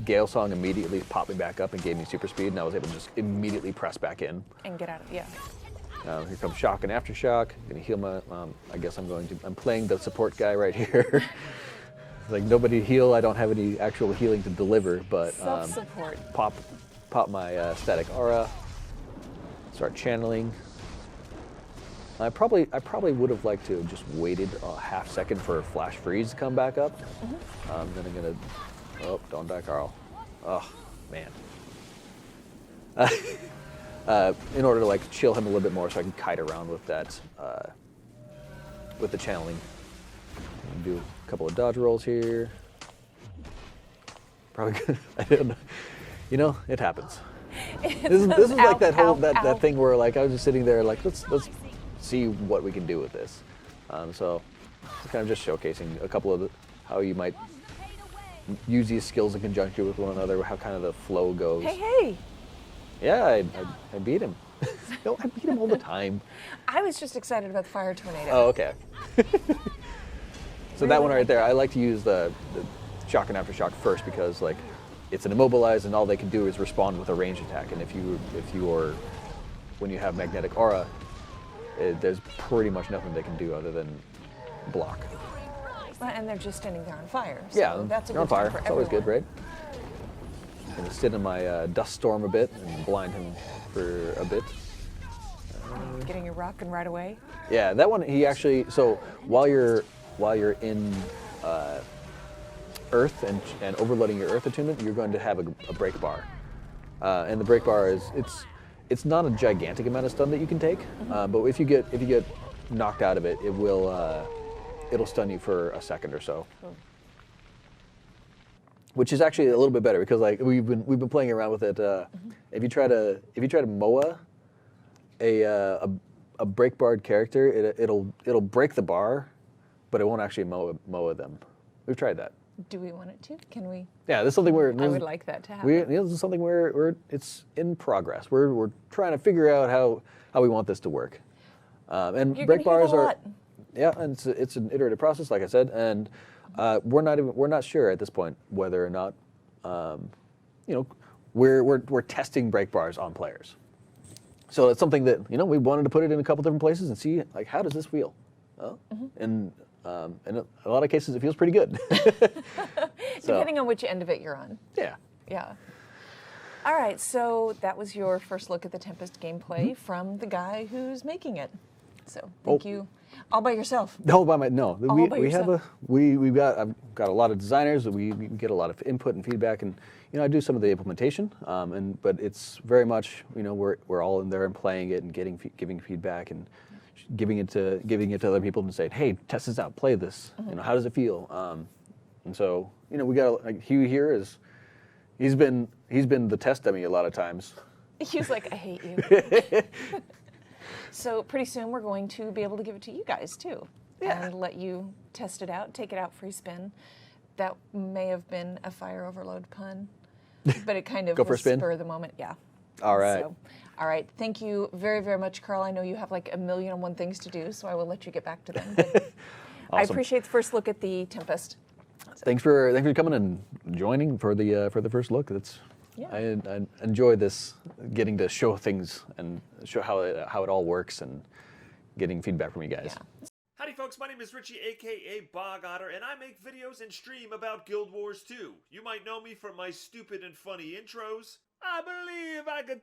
S2: Gale Song immediately popped me back up and gave me super speed, and I was able to just immediately press back in.
S1: And get out of yeah.
S2: Here comes Shock and Aftershock. Gonna heal my. I guess I'm playing the support guy right here. It's like nobody heal. I don't have any actual healing to deliver, but
S1: Self-support.
S2: pop my static aura. Start channeling. I probably would have liked to have just waited a half second for Flash Freeze to come back up. Then I'm gonna. Oh, don't die, Karl. Oh, man. In order to like chill him a little bit more, so I can kite around with that, with the channeling. Do a couple of dodge rolls here. Probably good. I don't know. You know, it happens. This is like that thing where like I was just sitting there like let's see what we can do with this. So kind of just showcasing a couple of how you might use these skills in conjunction with one another, how kind of the flow goes.
S1: Hey.
S2: Yeah, I beat him. No, I beat him all the time.
S1: I was just excited about the fire tornado.
S2: Oh, okay. So that one right there, I like to use the Shock and Aftershock first because like it's an immobilize and all they can do is respond with a range attack. And when you have magnetic aura, there's pretty much nothing they can do other than block.
S1: And they're just standing there on fire. So
S2: Yeah,
S1: that's a
S2: they're on
S1: good time
S2: fire.
S1: for
S2: It's always good,
S1: everyone.
S2: right? I'm gonna sit in my dust storm a bit and blind him for a bit.
S1: Getting your rockin' right away.
S2: Yeah, that one he actually. So while you're in Earth and overloading your Earth attunement, you're going to have a break bar, and the break bar it's not a gigantic amount of stun that you can take, but if you get knocked out of it, it'll stun you for a second or so.
S1: Cool.
S2: Which is actually a little bit better because like we've been playing around with it. If you try to MOA a break barred character, it'll break the bar, but it won't actually MOA them. We've tried that.
S1: Do we want it to? Can we?
S2: Yeah, this is something where
S1: I would like that to happen.
S2: this is something where it's in progress. We're trying to figure out how we want this to work. And
S1: You're
S2: break
S1: gonna hear
S2: bars
S1: that a
S2: are
S1: lot.
S2: yeah, and it's an iterative process, like I said, and we're not sure at this point whether or not we're testing break bars on players. So it's something that we wanted to put it in a couple different places and see like how does this feel, and in a lot of cases, it feels pretty good. So,
S1: Depending on which end of it you're on.
S2: yeah.
S1: Yeah. All right, so that was your first look at the Tempest gameplay from the guy who's making it. So thank you. All by yourself.
S2: No, by my no.
S1: All by
S2: We have
S1: yourself.
S2: I've got a lot of designers. We get a lot of input and feedback, and I do some of the implementation. But it's very much we're all in there and playing it and giving feedback and giving it to other people and saying, hey, test this out, play this. How does it feel? And so we got like Hugh here he's been the test dummy a lot of times.
S1: He was like, I hate you. So pretty soon we're going to be able to give it to you guys too.
S2: Yeah.
S1: And let you test it out, take it out for a spin. That may have been a fire overload pun, but it kind of
S2: Go for a
S1: was
S2: spin?
S1: spur of the moment. Yeah.
S2: All right.
S1: So, all right. Thank you very, very much, Karl. I know you have like 1,000,001 things to do, so I will let you get back to them. But I
S2: Awesome.
S1: appreciate the first look at the Tempest.
S2: Thanks for coming and joining for the first look.
S1: Yeah.
S2: I enjoy this, getting to show things and show how it all works and getting feedback from you guys.
S1: Yeah.
S5: Howdy folks, my name is Richie, aka Bog Otter, and I make videos and stream about Guild Wars 2. You might know me from my stupid and funny intros. I believe I could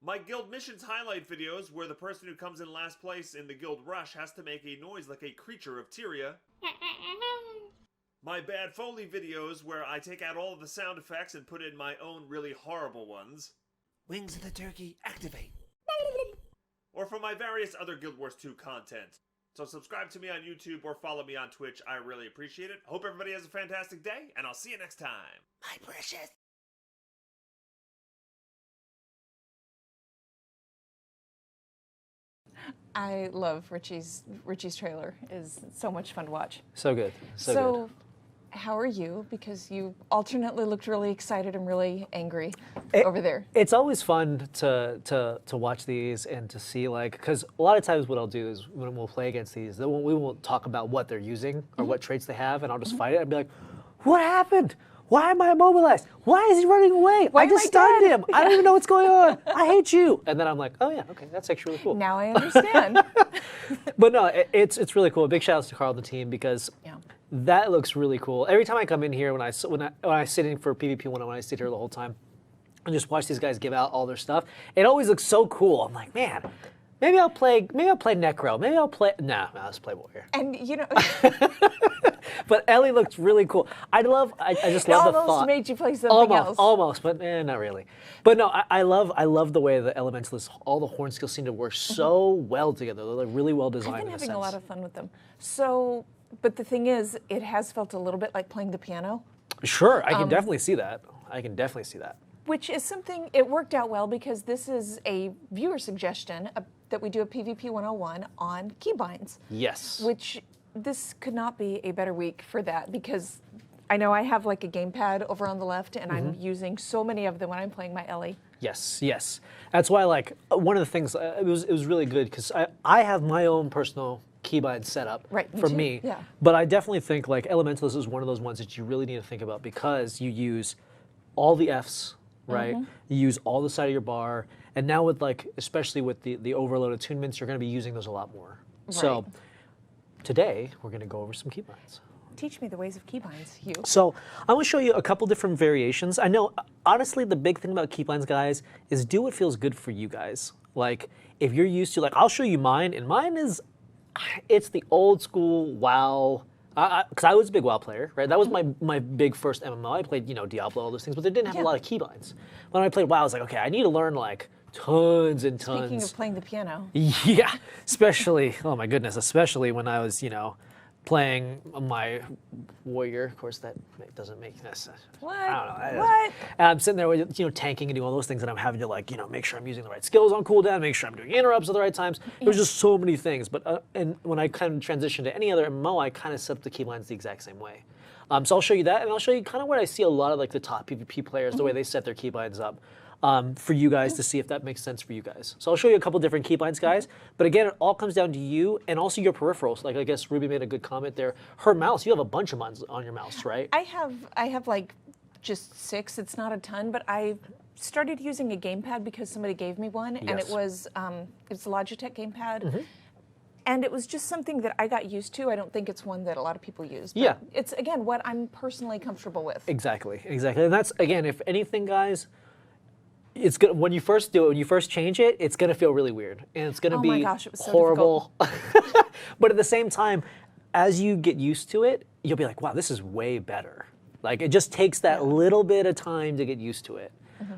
S5: my guild missions highlight videos, where the person who comes in last place in the guild rush has to make a noise like a creature of Tyria. My bad Foley videos, where I take out all of the sound effects and put in my own really horrible ones. Wings of the turkey, activate. Or for my various other Guild Wars 2 content. So subscribe to me on YouTube or follow me on Twitch. I really appreciate it. Hope everybody has a fantastic day, and I'll see you next time. My precious.
S1: I love Richie's trailer. Is so much fun to watch.
S6: So good. So good.
S1: How are you? Because you alternately looked really excited and really angry over there.
S6: It's always fun to watch these and to see, like, because a lot of times what I'll do is when we'll play against these, we won't talk about what they're using or what traits they have, and I'll just fight it and be like, what happened? Why am I immobilized? Why is he running away?
S1: Why
S6: I just
S1: am I
S6: stunned
S1: dead?
S6: him. I don't even know what's going on. I hate you. And then I'm like, oh yeah, okay, that's actually really cool.
S1: Now I understand.
S6: But no, it's really cool. Big shout outs to Karl and the team, because
S1: Yeah.
S6: that looks really cool. Every time I come in here, when I sit in for PvP 101, I sit here the whole time and just watch these guys give out all their stuff. It always looks so cool. I'm like, man, maybe I'll play Necro. Maybe I'll play let's play Warrior.
S1: And
S6: But Ellie looks really cool. I just
S1: it
S6: love the
S1: almost
S6: thought.
S1: made you play something else.
S6: Almost, but not really. But no, I love the way the elementalists, all the horn skills seem to work so well together. They're like really well designed.
S1: I've been
S6: in
S1: having
S6: a
S1: a lot
S6: sense.
S1: of fun with them. So, but the thing is, it has felt a little bit like playing the piano,
S6: Sure, I can definitely see that.
S1: which is something, it worked out well because this is a viewer suggestion that we do a PvP 101 on keybinds.
S6: Yes.
S1: Which this could not be a better week for that, because I know I have like a gamepad over on the left and I'm using so many of them when I'm playing my Ellie.
S6: Yes. That's why, like, one of the things, it was really good because I have my own personal keybind setup for
S1: too.
S6: me.
S1: Yeah.
S6: But I definitely think like Elementalist is one of those ones that you really need to think about, because you use all the Fs, right? You use all the side of your bar, and now with like, especially with the overload attunements, you're going to be using those a lot more. So
S1: Right.
S6: today we're going to go over some keybinds.
S1: Teach me the ways of keybinds, Hugh.
S6: So I'm going to show you a couple different variations. I know, honestly, the big thing about keybinds, guys, is do what feels good for you guys. Like, if you're used to, like, I'll show you mine, and mine is, it's the old school WoW, because I was a big WoW player, right? That was my big first MMO. I played, Diablo, all those things, but they didn't have a lot of keybinds. When I played WoW, I was like, okay, I need to learn, like, tons and tons.
S1: Speaking of playing the piano.
S6: Yeah, especially, oh my goodness, especially when I was, playing my warrior. Of course, that doesn't make sense.
S1: What?
S6: I don't know.
S1: What?
S6: And I'm sitting there with, tanking and doing all those things, and I'm having to, like, make sure I'm using the right skills on cooldown, make sure I'm doing interrupts at the right times. There's just so many things. But and when I kind of transitioned to any other MMO, I kind of set up the keybinds the exact same way. So I'll show you that, and I'll show you kind of where I see a lot of, like, the top PvP players, the way they set their keybinds up. For you guys to see if that makes sense for you guys. So I'll show you a couple different keybinds, guys. But again, it all comes down to you and also your peripherals. Like, I guess Ruby made a good comment there. Her mouse, you have a bunch of buttons on your mouse, right?
S1: I have like just 6. It's not a ton, but I started using a gamepad because somebody gave me one, and it
S6: Yes.
S1: was it's a Logitech gamepad. And it was just something that I got used to. I don't think it's one that a lot of people use. But
S6: Yeah.
S1: it's, again, what I'm personally comfortable with.
S6: Exactly, exactly. And that's, again, if anything, guys, it's good when you first do it, when you first change it, it's gonna feel really weird, and it's gonna
S1: Oh
S6: be
S1: my gosh, it was so
S6: horrible. But at the same time, as you get used to it, you'll be like, wow, this is way better. Like, it just takes that little bit of time to get used to it.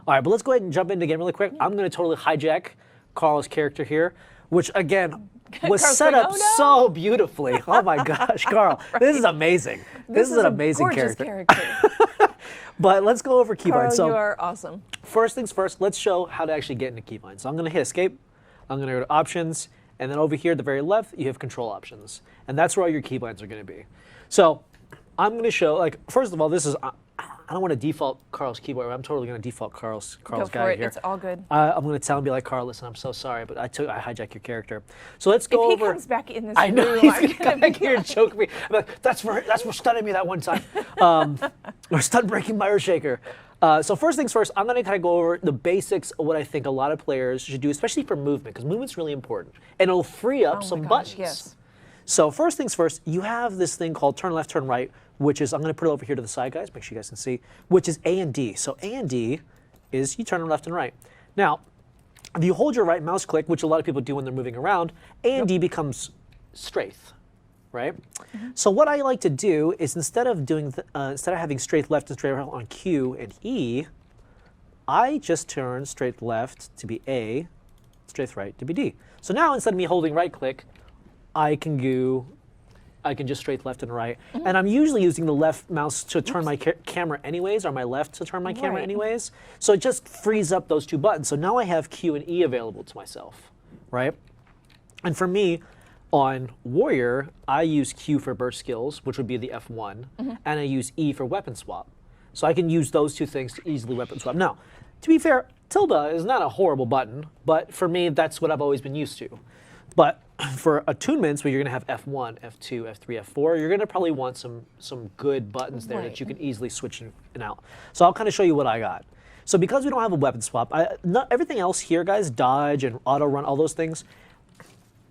S6: All right, but let's go ahead and jump into the game really quick. I'm gonna totally hijack Karl's character here, which again was
S1: Karl's
S6: set
S1: like,
S6: up
S1: "Oh, no."
S6: so beautifully. Oh my gosh, Karl, this is amazing. This is an amazing
S1: gorgeous
S6: character.
S1: character.
S6: But let's go over keybinds.
S1: Karl,
S6: So
S1: you are awesome.
S6: first things first, let's show how to actually get into keybinds. So I'm going to hit escape. I'm going to go to options. And then over here at the very left, you have control options. And that's where all your keybinds are going to be. So I'm going to show, like, first of all, this is, I don't want to default Karl's keyboard. I'm totally going to default Karl's
S1: Go
S6: guy
S1: for it.
S6: here.
S1: It's all good.
S6: I'm going to tell him, be like, Karl, listen, I'm so sorry, but I hijacked your character. So let's go
S1: If
S6: over.
S1: he comes back in this
S6: I know
S1: room,
S6: he's
S1: I'm
S6: gonna come
S1: gonna
S6: back
S1: be
S6: here and choke me. I'm like, that's for stunning me that one time, or stun breaking my Earthshaker. So first things first, I'm going to kind of go over the basics of what I think a lot of players should do, especially for movement, because movement's really important, and it'll free up
S1: Oh my
S6: some
S1: gosh,
S6: buttons.
S1: yes.
S6: So first things first, you have this thing called turn left, turn right, which is, I'm going to put it over here to the side, guys, make sure you guys can see, which is A and D. So A and D is you turn left and right. Now, if you hold your right mouse click, which a lot of people do when they're moving around, A and D becomes strafe, right? So what I like to do is instead of having straight left and straight right on Q and E, I just turn straight left to be A, straight right to be D. So now instead of me holding right click, I can just straight left and right. And I'm usually using the left mouse to turn my camera anyways, or my left to turn my camera
S1: Right.
S6: anyways. So it just frees up those two buttons. So now I have Q and E available to myself, right? And for me, on Warrior, I use Q for burst skills, which would be the F1, and I use E for weapon swap. So I can use those two things to easily weapon swap. Now, to be fair, tilde is not a horrible button, but for me, that's what I've always been used to. But for attunements, where you're going to have F1, F2, F3, F4, you're going to probably want some good buttons there
S1: Right.
S6: that you can easily switch in and out. So I'll kind of show you what I got. So because we don't have a weapon swap, everything else here, guys, dodge and auto run, all those things,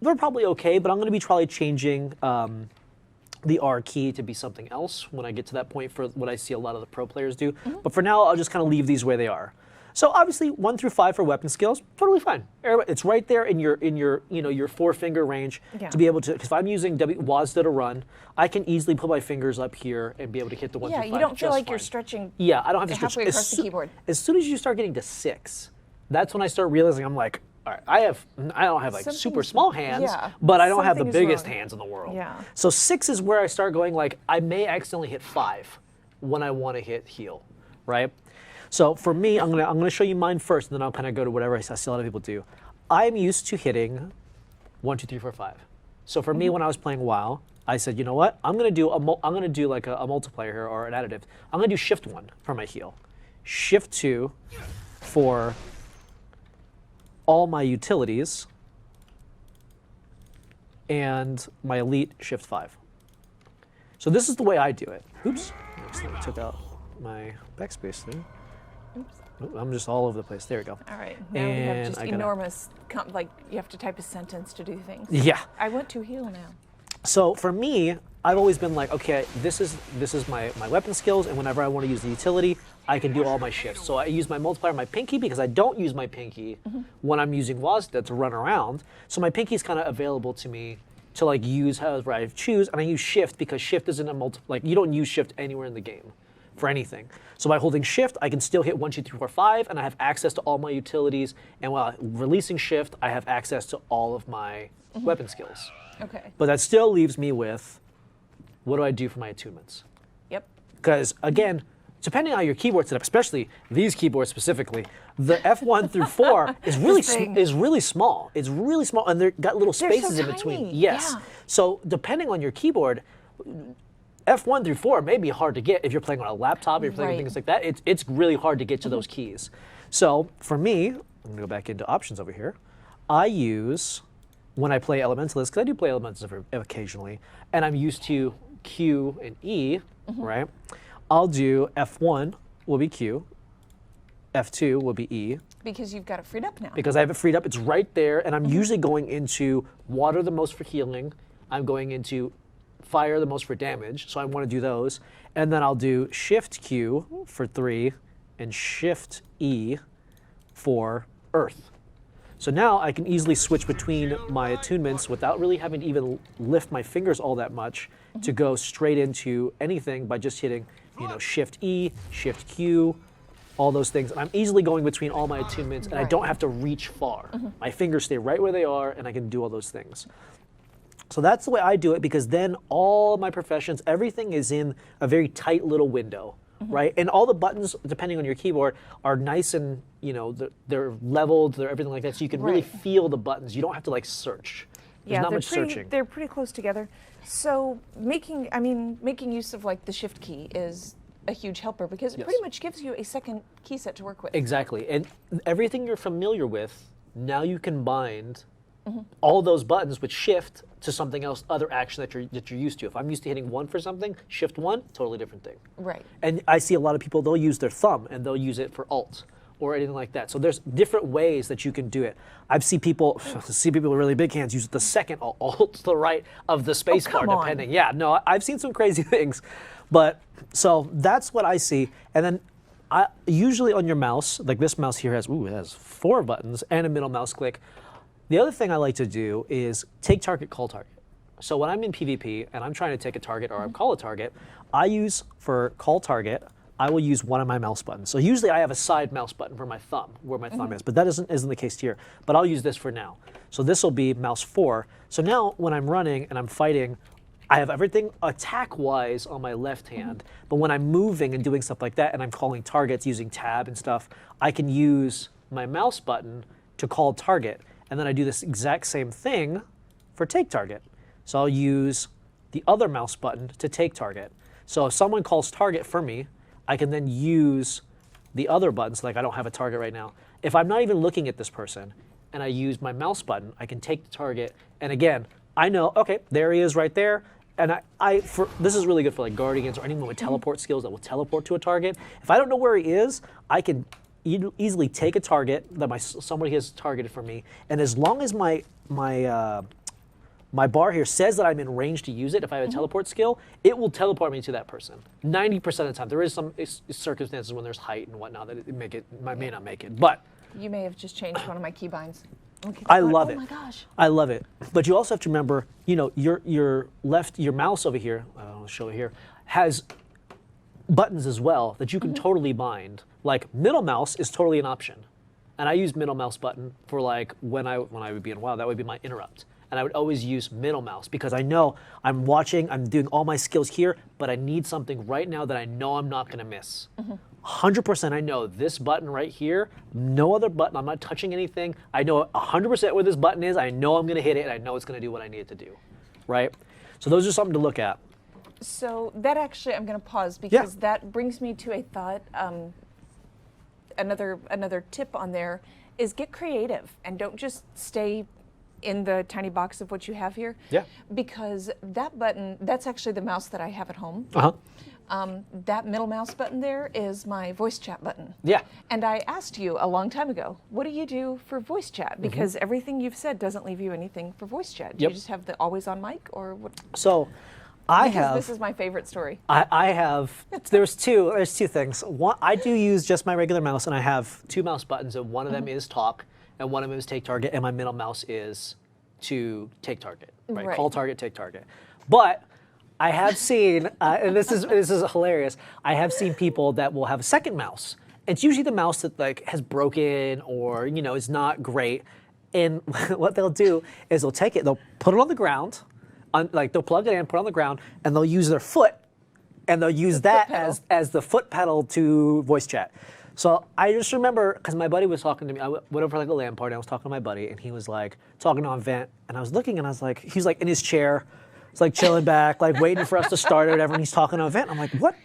S6: they're probably okay, but I'm going to be probably changing the R key to be something else when I get to that point for what I see a lot of the pro players do. But for now, I'll just kind of leave these where they are. So obviously 1 through 5 for weapon skills, totally fine. It's right there in your your 4-finger range
S1: Yeah.
S6: to be able to. Because if I'm using WASD to run, I can easily put my fingers up here and be able to hit the 1
S1: Yeah,
S6: through 5.
S1: you don't feel
S6: just
S1: like you're
S6: fine.
S1: stretching.
S6: Yeah, I don't have to stretch
S1: halfway across the keyboard.
S6: As soon as you start getting to 6, that's when I start realizing I'm like, all right, I don't have like super
S1: Something's-
S6: small hands,
S1: yeah,
S6: but I don't have the
S1: something is
S6: biggest
S1: wrong.
S6: hands in the world.
S1: Yeah.
S6: So 6 is where I start going like, I may accidentally hit 5 when I want to hit heal, right? So for me, I'm gonna show you mine first, and then I'll kind of go to whatever I see a lot of people do. I'm used to hitting 1, 2, 3, 4, 5. So for me, when I was playing WoW, I said, you know what? I'm gonna do like a multiplier here or an additive. I'm gonna do Shift 1 for my heal, Shift 2 for all my utilities, and my elite Shift 5. So this is the way I do it. Oops, I accidentally took out my backspace there. Oops. I'm just all over the place. There we go.
S1: All right. Now we have
S6: And
S1: just
S6: I gotta-
S1: enormous, like you have to type a sentence to do things.
S6: Yeah.
S1: I want to heal now.
S6: So for me, I've always been like, okay, this is my weapon skills, and whenever I want to use the utility, I can do all my shifts. So I use my multiplier, my pinky, because I don't use my pinky when I'm using WASD to run around. So my pinky is kind of available to me to like use however I choose, and I use Shift because Shift isn't a like you don't use Shift anywhere in the game for anything. So by holding Shift, I can still hit 1, 2, 3, 4, 5, and I have access to all my utilities. And while releasing Shift, I have access to all of my weapon skills.
S1: Okay.
S6: But that still leaves me with, what do I do for my attunements?
S1: Yep.
S6: Because again, depending on how your keyboard set up, especially these keyboards specifically, the F1 through 4 is really
S1: thing.
S6: really small. It's really small, and they've got little
S1: They're
S6: spaces
S1: so
S6: in between.
S1: tiny,
S6: Yes.
S1: yeah.
S6: So depending on your keyboard, F1 through 4 may be hard to get if you're playing on a laptop, if you're playing
S1: Right.
S6: things like that. It's really hard to get to those keys. So for me, I'm gonna go back into options over here. I use, when I play elementalist, because I do play elementalist occasionally, and I'm used to Q and E, right? I'll do F1 will be Q, F2 will be E.
S1: Because you've got it freed up now.
S6: Because I have it freed up, it's right there, and I'm usually going into water the most for healing. I'm going into fire the most for damage, so I want to do those. And then I'll do Shift Q for 3 and Shift E for Earth. So now I can easily switch between my attunements without really having to even lift my fingers all that much to go straight into anything by just hitting, Shift E, Shift Q, all those things. And I'm easily going between all my attunements, and I don't have to reach far. My fingers stay right where they are, and I can do all those things. So that's the way I do it, because then all my professions, everything is in a very tight little window, right? And all the buttons, depending on your keyboard, are nice and, they're leveled, they're everything like that, so you can really feel the buttons. You don't have to search. There's not much searching.
S1: They're pretty close together. So making use of the Shift key is a huge helper, because it pretty much gives you a second key set to work with.
S6: Exactly, and everything you're familiar with, now you can bind all those buttons with Shift to something else, other action that you're used to. If I'm used to hitting 1 for something, Shift 1, totally different thing.
S1: Right.
S6: And I see a lot of people, they'll use their thumb and they'll use it for Alt or anything like that. So there's different ways that you can do it. I've seen people with really big hands use the second Alt to the right of the space bar, depending. Yeah, no, I've seen some crazy things. But so that's what I see. And then usually on your mouse, like this mouse here it has 4 buttons and a middle mouse click. The other thing I like to do is take target, call target. So when I'm in PvP and I'm trying to take a target or I call a target, for call target, I will use one of my mouse buttons. So usually I have a side mouse button for my thumb, where my thumb is, but that isn't the case here. But I'll use this for now. So this will be mouse 4. So now when I'm running and I'm fighting, I have everything attack-wise on my left hand, but when I'm moving and doing stuff like that and I'm calling targets using tab and stuff, I can use my mouse button to call target. And then I do this exact same thing for take target. So I'll use the other mouse button to take target. So if someone calls target for me, I can then use the other buttons, like I don't have a target right now. If I'm not even looking at this person and I use my mouse button, I can take the target. And again, I know, okay, there he is right there. And this is really good for guardians or anyone with teleport skills that will teleport to a target. If I don't know where he is, I can easily take a target that somebody has targeted for me, and as long as my bar here says that I'm in range to use it, if I have a teleport skill, it will teleport me to that person. 90% of the time. There is some circumstances when there's height and whatnot that it may not make it, but
S1: you may have just changed one of my keybinds.
S6: I love it.
S1: Oh my gosh.
S6: I love it. But you also have to remember, your mouse over here, I'll show it here, has buttons as well that you can totally bind. Like middle mouse is totally an option. And I use middle mouse button for when I would be in WoW, that would be my interrupt. And I would always use middle mouse because I know I'm watching, I'm doing all my skills here, but I need something right now that I know I'm not gonna miss. 100% I know this button right here, no other button, I'm not touching anything. I know 100% where this button is, I know I'm gonna hit it, and I know it's gonna do what I need it to do, right? So those are something to look at.
S1: So that actually, I'm gonna pause because that brings me to a thought. Another tip on there is get creative and don't just stay in the tiny box of what you have here.
S6: Yeah.
S1: Because that button, that's actually the mouse that I have at home. That middle mouse button there is my voice chat button.
S6: Yeah.
S1: And I asked you a long time ago, what do you do for voice chat? Because everything you've said doesn't leave you anything for voice chat. Do you just have the always on mic or what?
S6: So
S1: this is my favorite story.
S6: There's two things. One, I do use just my regular mouse, and I have 2 mouse buttons, and one of them is talk, and one of them is take target, and my middle mouse is to take target, right? Call target, take target. But I have seen, and this is hilarious, I have seen people that will have a second mouse. It's usually the mouse that has broken or, is not great. And what they'll do is they'll take it, they'll put it on the ground, they'll plug it in, put it on the ground, and they'll use their foot, and they'll use that as the foot pedal to voice chat. So I just remember, because my buddy was talking to me, I went over for a LAN party, I was talking to my buddy, and he was talking on vent, and I was looking, and I was he's in his chair, he's chilling back, waiting for us to start or whatever, and he's talking on vent. I'm like, what?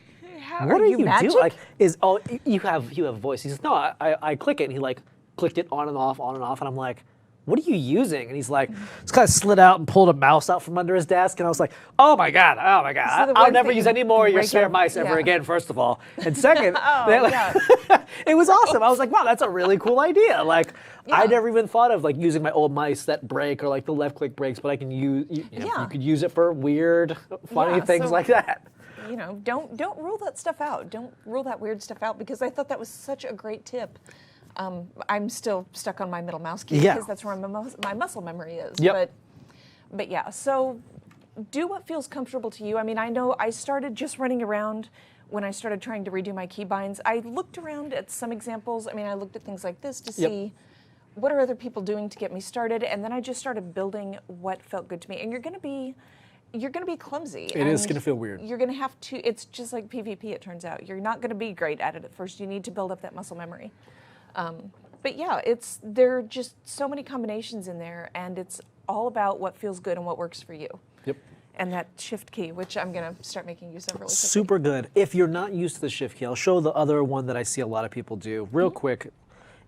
S6: What are you doing? You have voice. He says, no, I click it, and he clicked it on and off, and I'm like, what are you using? And he's like, just kind of slid out and pulled a mouse out from under his desk. And I was like, oh my God. I'll never use any more of your spare mice ever again, first of all. And second, it was awesome. I was like, wow, that's a really cool idea. Like, I never even thought of like using my old mice that break or like the left click breaks, but I can use, you could use it for weird, funny things like that.
S1: You know, don't rule that stuff out. Don't rule that weird stuff out, because I thought that was such a great tip. I'm still stuck on my middle mouse key because that's where my muscle memory is.
S6: Yep.
S1: But yeah, so do what feels comfortable to you. I mean, I know I started just running around when I started trying to redo my keybinds. I looked around at some examples. I mean, I looked at things like this to see what are other people doing to get me started, and then I just started building what felt good to me. And you're gonna be clumsy.
S6: It is gonna feel weird.
S1: You're gonna have to. It's just like PvP. It turns out you're not gonna be great at it at first. You need to build up that muscle memory. But yeah, there are just so many combinations in there, and it's all about what feels good and what works for you.
S6: Yep.
S1: And that shift key, which I'm gonna start making use of really quickly.
S6: Super good. If you're not used to the shift key, I'll show the other one that I see a lot of people do real quick.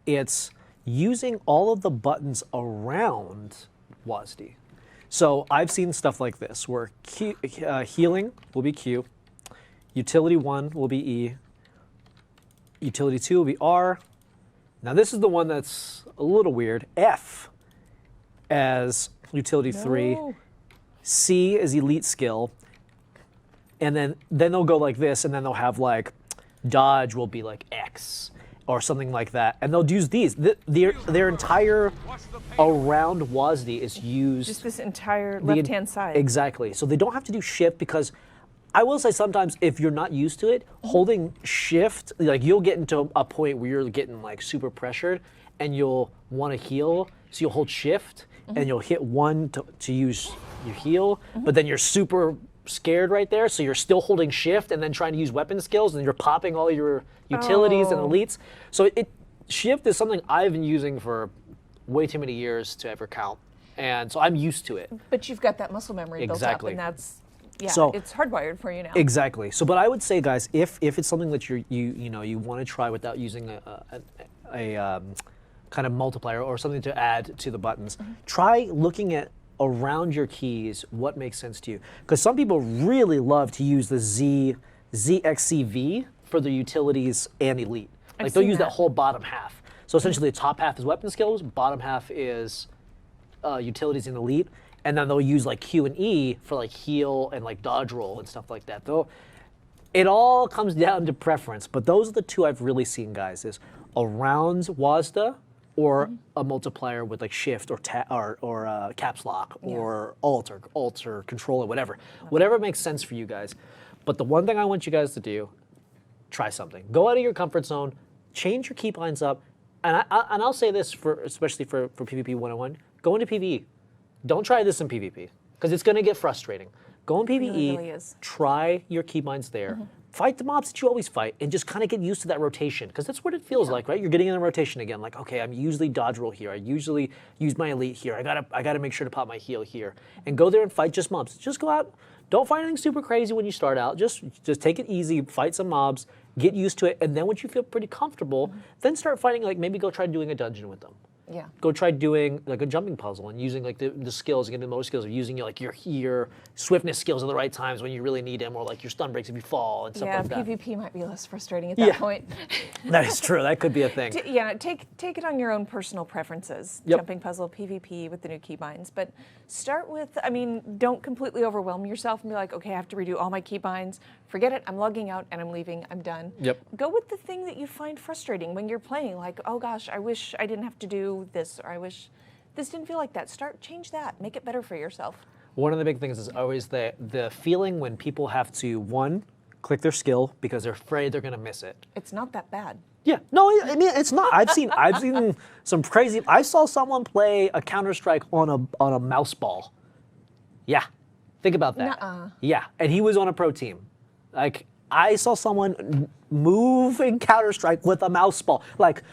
S6: It's using all of the buttons around WASD. So I've seen stuff like this, where healing will be Q, utility 1 will be E, utility 2 will be R. Now this is the one that's a little weird. F as utility 3, C is elite skill, and then they'll go like this, and then they'll have like dodge will be like X or something like that, and they'll use these. Their entire around WASD is used.
S1: Just this entire left-hand side.
S6: Exactly. So they don't have to do shift, because I will say sometimes if you're not used to it, holding shift, like you'll get into a point where you're getting like super pressured and you'll want to heal. So you'll hold shift and you'll hit 1 to use your heal, but then you're super scared right there. So you're still holding shift and then trying to use weapon skills, and you're popping all your utilities and elites. So shift is something I've been using for way too many years to ever count. And so I'm used to it.
S1: But you've got that muscle memory built up, and that's, it's hardwired for you now.
S6: Exactly. So, but I would say, guys, if it's something that you want to try without using a kind of multiplier or something to add to the buttons, try looking at around your keys what makes sense to you. Because some people really love to use the ZXCV for the utilities and elite. Like they'll use that whole bottom half. So essentially the top half is weapon skills, bottom half is utilities and elite, and then they'll use like Q and E for like heal and like dodge roll and stuff like that. Though it all comes down to preference, but those are the two I've really seen, guys, is around WASD or a multiplier with like shift or caps lock or alt or control or whatever. Whatever makes sense for you guys. But the one thing I want you guys to do, try something. Go out of your comfort zone, change your keybinds up, and I'll say this especially for PvP 101, go into PvE. Don't try this in PvP, because it's gonna get frustrating. Go in PvE,
S1: really is.
S6: Try your keybinds there. Fight the mobs that you always fight, and just kind of get used to that rotation, because that's what it feels like, right? You're getting in a rotation again, like, okay, I'm usually dodge roll here, I usually use my elite here, I gotta make sure to pop my heal here. And go there and fight just mobs. Just go out, don't fight anything super crazy when you start out, just take it easy, fight some mobs, get used to it, and then once you feel pretty comfortable, then start fighting, like maybe go try doing a dungeon with them.
S1: Yeah.
S6: Go try doing like a jumping puzzle and using like the skills, and getting the most skills of using like your swiftness skills at the right times when you really need them, or like your stun breaks if you fall and stuff like that.
S1: Yeah, PvP might be less frustrating at that point.
S6: That is true. That could be a thing.
S1: Take it on your own personal preferences. Jumping puzzle, PvP with the new keybinds, but start with. I mean, don't completely overwhelm yourself and be like, okay, I have to redo all my keybinds. Forget it. I'm logging out and I'm leaving. I'm done. Go with the thing that you find frustrating when you're playing. Like, oh gosh, I wish I didn't have to do this, or I wish this didn't feel like that. Change that. Make it better for yourself. One
S6: of the big things is always the feeling when people have to, one, click their skill because they're afraid they're gonna miss it.
S1: It's not that bad.
S6: Yeah, no, I mean it's not. I've seen some crazy. I saw someone play a Counter-Strike on a mouse ball. Yeah, think about that. Yeah, and he was on a pro team. Like I saw someone move in Counter-Strike with a mouse ball, like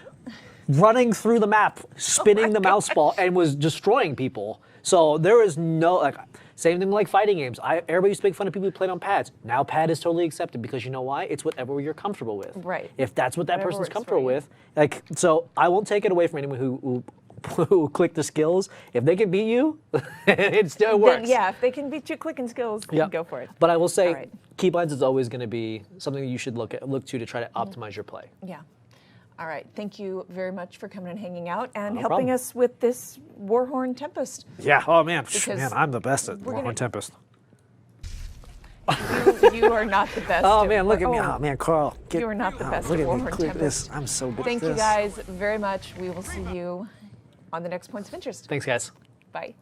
S6: running through the map, spinning the mouse ball, and was destroying people. So there is no, like, same thing like fighting games. Everybody used to make fun of people who played on pads. Now pad is totally accepted, because you know why? It's whatever you're comfortable with.
S1: Right.
S6: If that's what that person's comfortable with, like, so I won't take it away from anyone who who click the skills, if they can beat you, it still works.
S1: Then, yeah, if they can beat you clicking skills,
S6: Yep.
S1: go for it.
S6: But I will say,
S1: All right.
S6: keybinds is always going to be something that you should look to try to optimize your play.
S1: Yeah. All right. Thank you very much for coming and hanging out and
S6: No
S1: helping
S6: problem.
S1: us with this Warhorn Tempest.
S6: Yeah. Oh man,
S1: Because
S6: I'm the best at
S1: we're
S6: Warhorn
S1: gonna-
S6: Tempest.
S1: You are not the best.
S6: Oh
S1: at
S6: man, look at me.
S1: oh,
S6: Oh man, Carl.
S1: You are not the best
S6: Look
S1: at
S6: at me.
S1: Warhorn
S6: Click
S1: Tempest.
S6: this. I'm so good
S1: Thank
S6: at
S1: you
S6: this.
S1: guys very much. We will see you on the next Points of Interest.
S6: Thanks, guys.
S1: Bye.